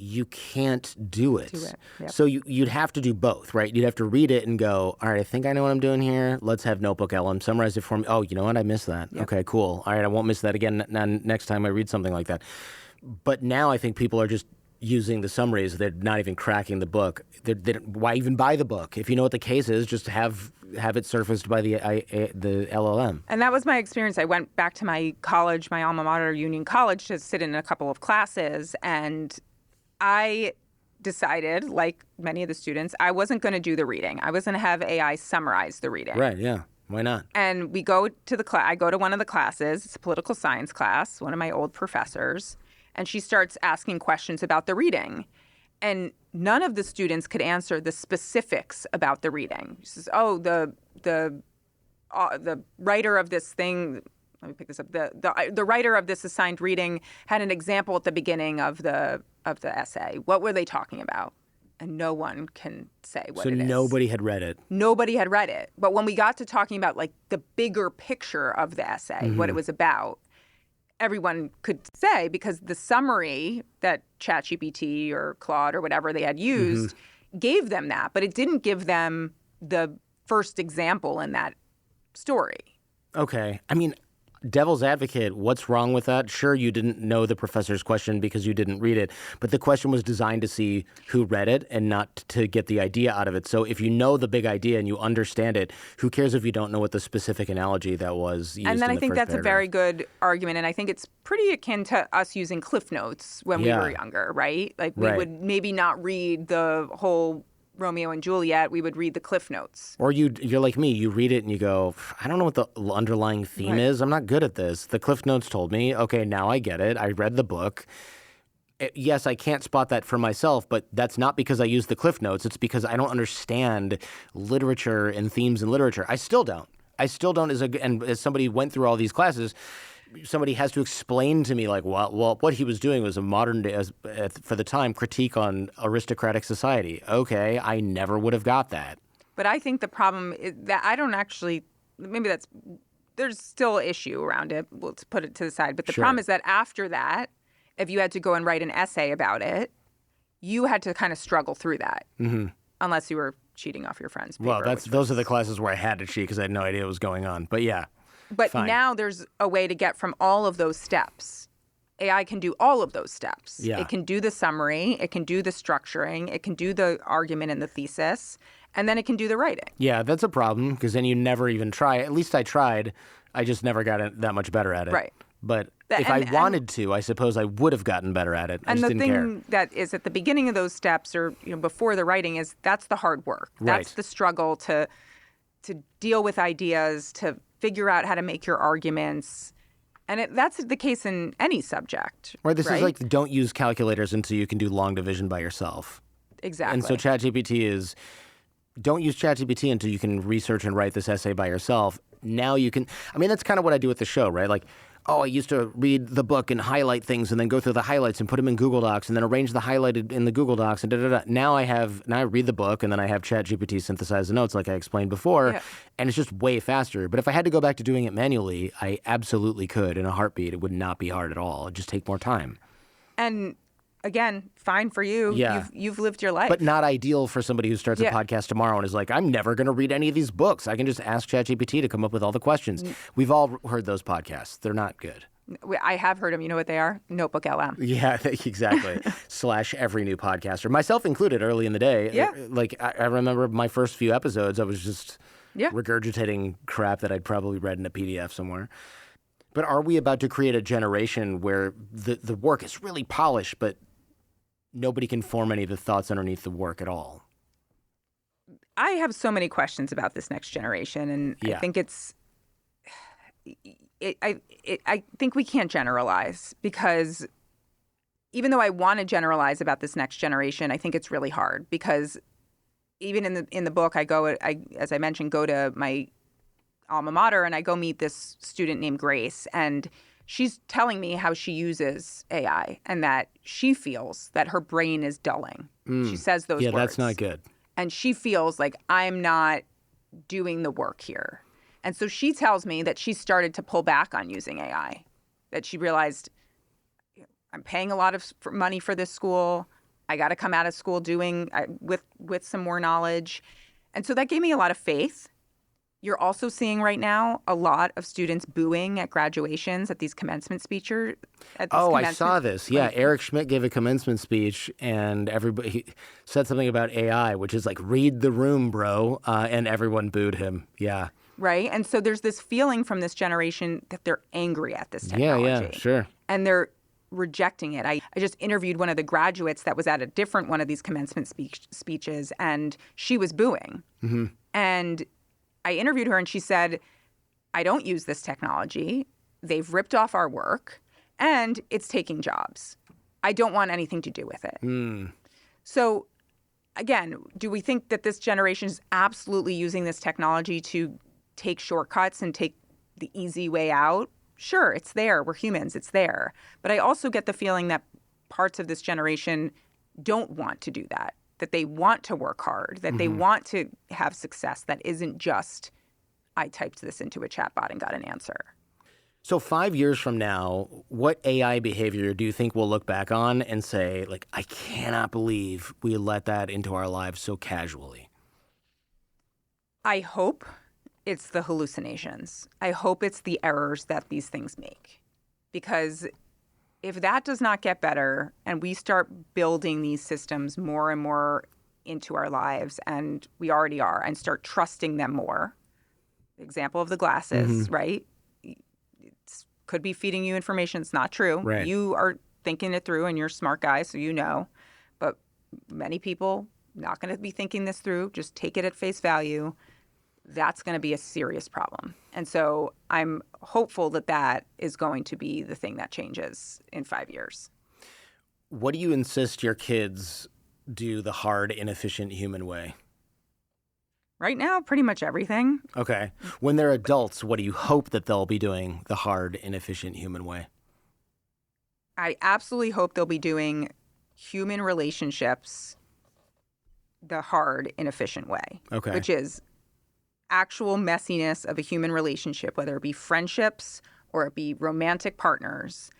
you can't do it. Yep. So you'd have to do both, right? You'd have to read it and go, all right, I think I know what I'm doing here. Let's have Notebook LM summarize it for me. Oh, you know what? I missed that. Yep. Okay, cool. All right, I won't miss that again next time I read something like that. But now I think people are just using the summaries. They're not even cracking the book. Why even buy the book? If you know what the case is, just have it surfaced by the LLM. And that was my experience. I went back to my college, my alma mater, Union College, to sit in a couple of classes, and I decided, like many of the students, I wasn't going to do the reading. I was going to have AI summarize the reading. Right, yeah. Why not? And we go to the class. I go to one of the classes. It's a political science class, one of my old professors. And she starts asking questions about the reading. And none of the students could answer the specifics about the reading. She says, oh, the writer of this thing, let me pick this up. The writer of this assigned reading had an example at the beginning of the essay. What were they talking about? And no one can say what it is. So nobody had read it. Nobody had read it. But when we got to talking about like the bigger picture of the essay, what it was about, everyone could say, because the summary that ChatGPT or Claude or whatever they had used gave them that, but it didn't give them the first example in that story. Okay. I mean, devil's advocate, what's wrong with that? Sure, you didn't know the professor's question because you didn't read it, but the question was designed to see who read it and not to get the idea out of it. So if you know the big idea and you understand it, who cares if you don't know what the specific analogy that was used? And then in I the think first that's paragraph. a very good argument, and I think it's pretty akin to us using Cliff Notes when we were younger, right? Like we would maybe not read the whole Romeo and Juliet, we would read the Cliff Notes. Or you're like me, you read it and you go, I don't know what the underlying theme is. I'm not good at this. The Cliff Notes told me, okay, now I get it. I read the book. Yes, I can't spot that for myself, but that's not because I use the Cliff Notes. It's because I don't understand literature and themes in literature. I still don't. And as somebody who went through all these classes, somebody has to explain to me, like, well, what he was doing was a modern day, for the time, critique on aristocratic society. Okay, I never would have got that. But I think the problem is that I don't actually, there's still an issue around it. Let's put it to the side. But the problem is that after that, if you had to go and write an essay about it, you had to kind of struggle through that. Unless you were cheating off your friend's paper. Well, those are the classes where I had to cheat because I had no idea what was going on. But yeah. But fine. Now there's a way to get from all of those steps. AI can do all of those steps. Yeah. It can do the summary, it can do the structuring, it can do the argument and the thesis, and then it can do the writing. Yeah, that's a problem because then you never even try. At least I tried. I just never got that much better at it. Right. But if I wanted to, I suppose I would have gotten better at it. I just didn't care. And the thing that is at the beginning of those steps, or before the writing, is that's the hard work. That's the struggle to deal with ideas, to figure out how to make your arguments. And that's the case in any subject. Right. This is like don't use calculators until you can do long division by yourself. Exactly. And so ChatGPT is don't use ChatGPT until you can research and write this essay by yourself. Now you can. I mean, that's kind of what I do with the show, right? Like, I used to read the book and highlight things and then go through the highlights and put them in Google Docs and then arrange the highlighted in the Google Docs and da-da-da. Now I read the book and then I have ChatGPT synthesize the notes like I explained before, and it's just way faster. But if I had to go back to doing it manually, I absolutely could in a heartbeat. It would not be hard at all. It'd just take more time. And again, fine for you. Yeah. You've lived your life. But not ideal for somebody who starts a podcast tomorrow and is like, I'm never going to read any of these books. I can just ask ChatGPT to come up with all the questions. We've all heard those podcasts. They're not good. I have heard them. You know what they are? Notebook LM. Yeah, exactly. / every new podcaster, myself included, early in the day. Yeah. Like, I remember my first few episodes, I was just regurgitating crap that I'd probably read in a PDF somewhere. But are we about to create a generation where the work is really polished, but nobody can form any of the thoughts underneath the work at all? I have so many questions about this next generation, and I think I think we can't generalize, because even though I want to generalize about this next generation, I think it's really hard, because even in the book, as I mentioned, go to my alma mater and I go meet this student named Grace, and she's telling me how she uses AI and that she feels that her brain is dulling. She says those words. Yeah, that's not good. And she feels like I'm not doing the work here. And so she tells me that she started to pull back on using AI, that she realized, I'm paying a lot of money for this school. I got to come out of school with some more knowledge. And so that gave me a lot of faith. You're also seeing right now a lot of students booing at graduations at these commencement speeches. I saw this. Yeah, Eric Schmidt gave a commencement speech, and he said something about AI, which is like, read the room, bro, and everyone booed him. Yeah. Right? And so there's this feeling from this generation that they're angry at this technology. Yeah, sure. And they're rejecting it. I just interviewed one of the graduates that was at a different one of these commencement speeches, and she was booing. Mm-hmm. And I interviewed her, and she said, I don't use this technology. They've ripped off our work, and it's taking jobs. I don't want anything to do with it. Mm. So, again, do we think that this generation is absolutely using this technology to take shortcuts and take the easy way out? Sure, it's there. We're humans. It's there. But I also get the feeling that parts of this generation don't want to do that they want to work hard, that they want to have success that isn't just, I typed this into a chatbot and got an answer. So 5 years from now, what AI behavior do you think we'll look back on and say, like, I cannot believe we let that into our lives so casually? I hope it's the hallucinations. I hope it's the errors that these things make. Because if that does not get better and we start building these systems more and more into our lives, and we already are, and start trusting them more, example of the glasses, right? It could be feeding you information. It's not true. Right. You are thinking it through, and you're a smart guy, so you know. But many people not going to be thinking this through. Just take it at face value. That's going to be a serious problem. And so I'm hopeful that that is going to be the thing that changes in 5 years. What do you insist your kids do the hard, inefficient human way? Right now, pretty much everything. Okay. When they're adults, what do you hope that they'll be doing the hard, inefficient human way? I absolutely hope they'll be doing human relationships the hard, inefficient way. Okay. Which is actual messiness of a human relationship, whether it be friendships or it be romantic partners.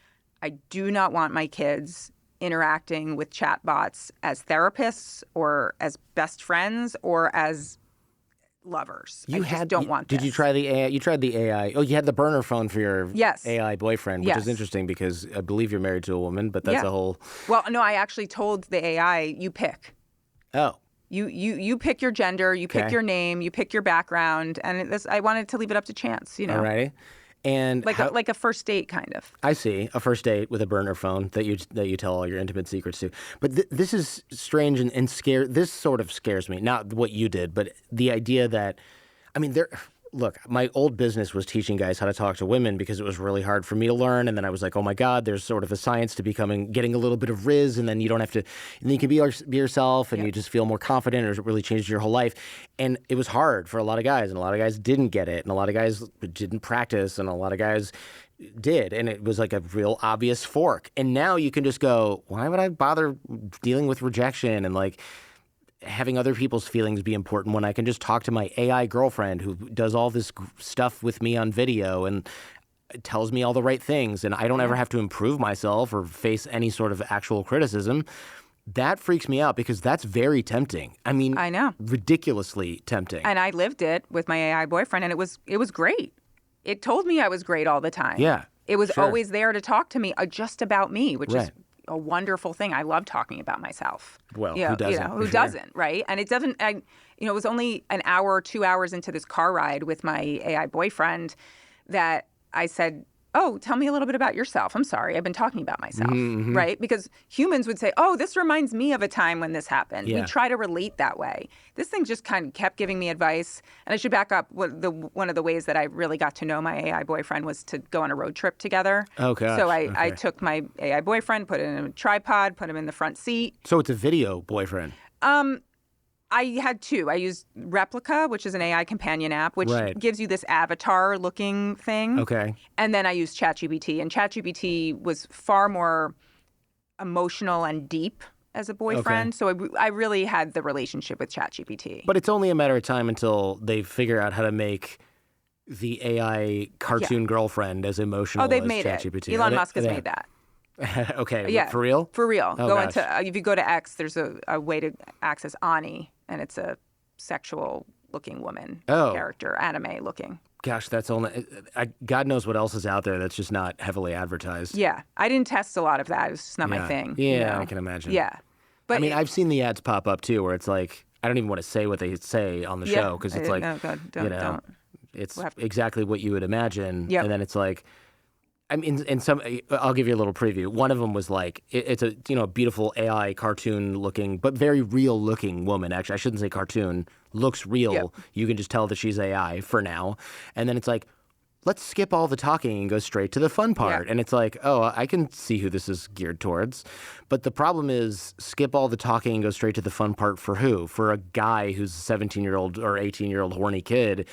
I do not want my kids interacting with chatbots as therapists or as best friends or as lovers. Don't want this. Did you try the AI? You tried the AI. Oh, you had the burner phone for your AI boyfriend, which is interesting because I believe you're married to a woman, but that's a whole... Well, no, I actually told the AI, you pick. Oh. You pick your gender, you pick your name, you pick your background, and I wanted to leave it up to chance, you know. Alrighty. And like a first date, kind of. I see, a first date with a burner phone that you tell all your intimate secrets to. But this is strange and scare. This sort of scares me. Not what you did, but the idea that, I mean, look, my old business was teaching guys how to talk to women because it was really hard for me to learn. And then I was like, oh my God, there's sort of a science to getting a little bit of riz, and then you don't have to, and then you can be yourself, and you just feel more confident, or it really changes your whole life. And it was hard for a lot of guys, and a lot of guys didn't get it, and a lot of guys didn't practice, and a lot of guys did. And it was like a real obvious fork. And now you can just go, why would I bother dealing with rejection and like having other people's feelings be important when I can just talk to my AI girlfriend who does all this stuff with me on video and tells me all the right things, and I don't ever have to improve myself or face any sort of actual criticism. That freaks me out because that's very tempting. I mean, I know. Ridiculously tempting. And I lived it with my AI boyfriend, and it was great. It told me I was great all the time. Yeah. It was always there to talk to me just about me, which is a wonderful thing. I love talking about myself. Well, who doesn't? Who doesn't, right? And it doesn't, it was only an hour or 2 hours into this car ride with my AI boyfriend that I said, oh, tell me a little bit about yourself. I'm sorry, I've been talking about myself, right? Because humans would say, oh, this reminds me of a time when this happened. Yeah. We try to relate that way. This thing just kind of kept giving me advice. And I should back up. One of the ways that I really got to know my AI boyfriend was to go on a road trip together. Oh, gosh. So I took my AI boyfriend, put it in a tripod, put him in the front seat. So it's a video boyfriend. I had two. I used Replica, which is an AI companion app, which gives you this avatar-looking thing. Okay. And then I used ChatGPT, and ChatGPT was far more emotional and deep as a boyfriend. Okay. So I really had the relationship with ChatGPT. But it's only a matter of time until they figure out how to make the AI cartoon girlfriend as emotional as ChatGPT. Elon Musk has made that. Okay, Yeah, for real? For real. Oh, Go gosh. into if you go to X, there's a way to access Ani, and it's a sexual-looking woman character, anime-looking. Gosh, that's only... God knows what else is out there that's just not heavily advertised. Yeah, I didn't test a lot of that. It's just not my thing. Yeah, I can imagine. Yeah. But I mean, I've seen the ads pop up, too, where it's like, I don't even want to say what they say on the show, because it's like, no, God, don't. It's exactly what you would imagine. Yep. And then it's like... I mean, I'll give you a little preview. One of them was like, it's a beautiful AI cartoon looking, but very real looking woman. Actually, I shouldn't say cartoon. Looks real. Yep. You can just tell that she's AI for now. And then it's like, let's skip all the talking and go straight to the fun part. Yeah. And it's like, oh, I can see who this is geared towards. But the problem is, skip all the talking and go straight to the fun part for who? For a guy who's a 17-year-old or 18-year-old horny kid.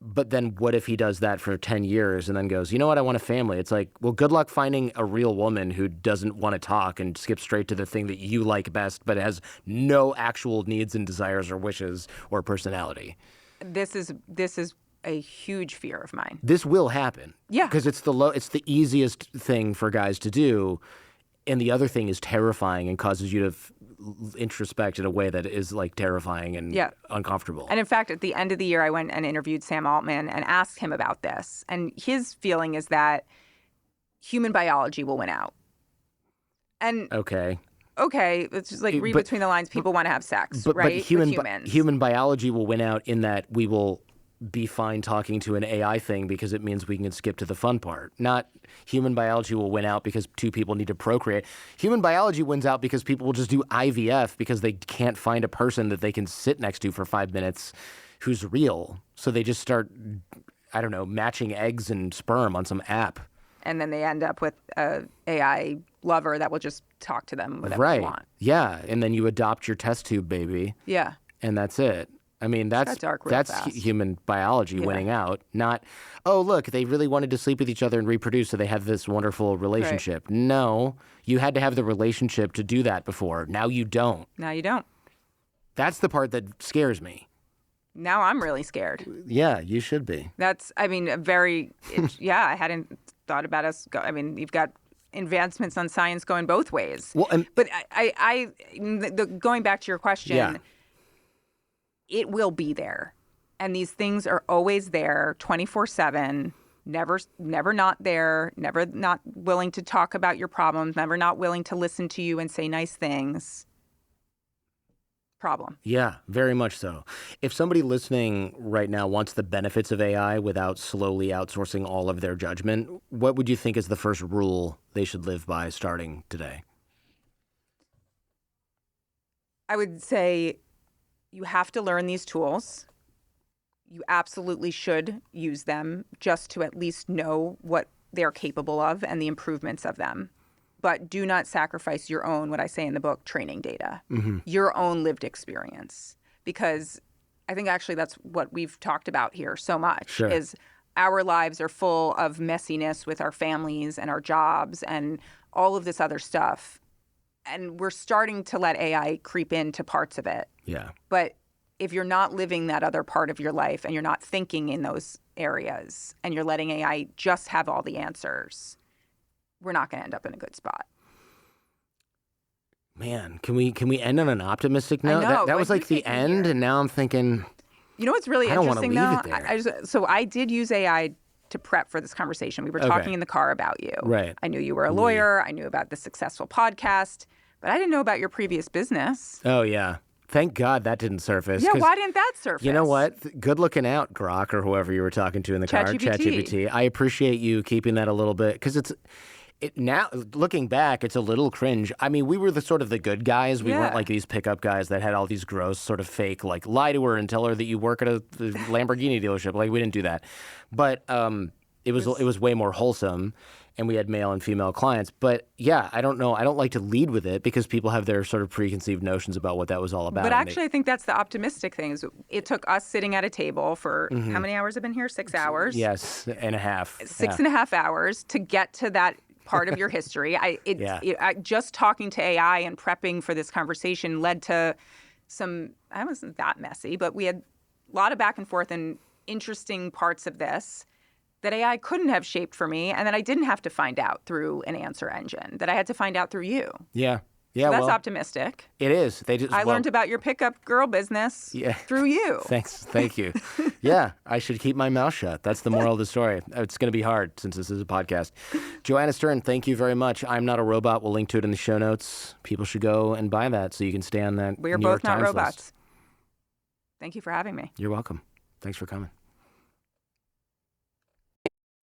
But then what if he does that for 10 years and then goes, you know what, I want a family? It's like, well, good luck finding a real woman who doesn't want to talk and skip straight to the thing that you like best, but has no actual needs and desires or wishes or personality. This is a huge fear of mine. This will happen. Yeah. Because it's the easiest thing for guys to do. And the other thing is terrifying and causes you to introspect in a way that is like terrifying and uncomfortable. And in fact, at the end of the year, I went and interviewed Sam Altman and asked him about this. And his feeling is that human biology will win out. And okay, it's just like read between the lines. People want to have sex, right? But With humans. human biology will win out in that we will be fine talking to an AI thing because it means we can skip to the fun part. Not human biology will win out because two people need to procreate. Human biology wins out because people will just do IVF because they can't find a person that they can sit next to for 5 minutes who's real. So they just start, I don't know, matching eggs and sperm on some app. And then they end up with a AI lover that will just talk to them whatever they want. Yeah. And then you adopt your test tube baby. Yeah. And that's it. I mean, that's human biology winning out, not, oh, look, they really wanted to sleep with each other and reproduce, so they have this wonderful relationship. Right. No, you had to have the relationship to do that before. Now you don't. Now you don't. That's the part that scares me. Now I'm really scared. Yeah, you should be. That's, I mean, I hadn't thought about us. You've got advancements on science going both ways. Well, but going back to your question, it will be there. And these things are always there 24/7, never not there, never not willing to talk about your problems, never not willing to listen to you and say nice things. Problem. Yeah, very much so. If somebody listening right now wants the benefits of AI without slowly outsourcing all of their judgment, what would you think is the first rule they should live by starting today? I would say you have to learn these tools. You absolutely should use them just to at least know what they're capable of and the improvements of them. But do not sacrifice your own, what I say in the book, training data, your own lived experience. Because I think actually that's what we've talked about here so much is our lives are full of messiness with our families and our jobs and all of this other stuff. And we're starting to let AI creep into parts of it. Yeah. But if you're not living that other part of your life and you're not thinking in those areas and you're letting AI just have all the answers, we're not going to end up in a good spot. Man, can we end on an optimistic note? I know, that was like the end, and now I'm thinking, you know what's really interesting though? I don't want to leave it there. So I did use AI to prep for this conversation. We were talking in the car about you. Right. I knew you were a lawyer. I knew about the successful podcast, but I didn't know about your previous business. Oh, yeah. Thank God that didn't surface. Yeah, why didn't that surface? You know what? Good looking out, Grok, or whoever you were talking to in the car. ChatGPT. I appreciate you keeping that a little bit, because now, looking back, it's a little cringe. I mean, we were the sort of the good guys. We weren't like these pickup guys that had all these gross sort of fake, like, lie to her and tell her that you work at a Lamborghini dealership. Like, we didn't do that. But it was way more wholesome, and we had male and female clients. But yeah, I don't know. I don't like to lead with it because people have their sort of preconceived notions about what that was all about. But actually, I think that's the optimistic thing. Is it took us sitting at a table for how many hours have been here? 6 hours? Yes, and a half. 6.5 hours to get to that part of your history. Just talking to AI and prepping for this conversation led to some, I wasn't that messy, but we had a lot of back and forth and interesting parts of this. that AI couldn't have shaped for me and that I didn't have to find out through an answer engine, that I had to find out through you. Yeah. Yeah, so that's optimistic. It is. I learned about your pickup girl business through you. Thank you. Yeah, I should keep my mouth shut. That's the moral of the story. It's going to be hard since this is a podcast. Joanna Stern, thank you very much. I'm Not a Robot. We'll link to it in the show notes. People should go and buy that so you can stay on that We are New both York not Times robots. list. Thank you for having me. You're welcome. Thanks for coming.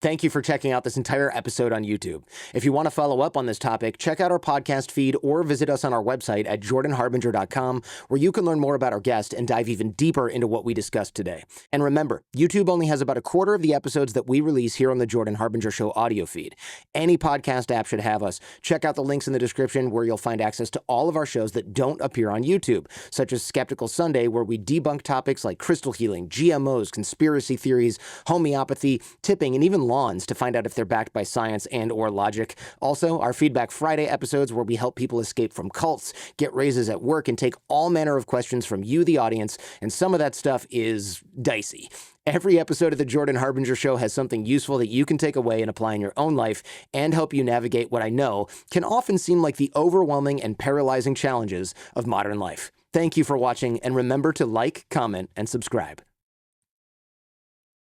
Thank you for checking out this entire episode on YouTube. If you want to follow up on this topic, check out our podcast feed or visit us on our website at jordanharbinger.com, where you can learn more about our guest and dive even deeper into what we discussed today. And remember, YouTube only has about a quarter of the episodes that we release here on the Jordan Harbinger Show audio feed. Any podcast app should have us. Check out the links in the description where you'll find access to all of our shows that don't appear on YouTube, such as Skeptical Sunday, where we debunk topics like crystal healing, GMOs, conspiracy theories, homeopathy, tipping, and even lawns to find out if they're backed by science and or logic. Also, our Feedback Friday episodes where we help people escape from cults, get raises at work, and take all manner of questions from you, the audience, and some of that stuff is dicey. Every episode of The Jordan Harbinger Show has something useful that you can take away and apply in your own life and help you navigate what I know can often seem like the overwhelming and paralyzing challenges of modern life. Thank you for watching, and remember to like, comment, and subscribe.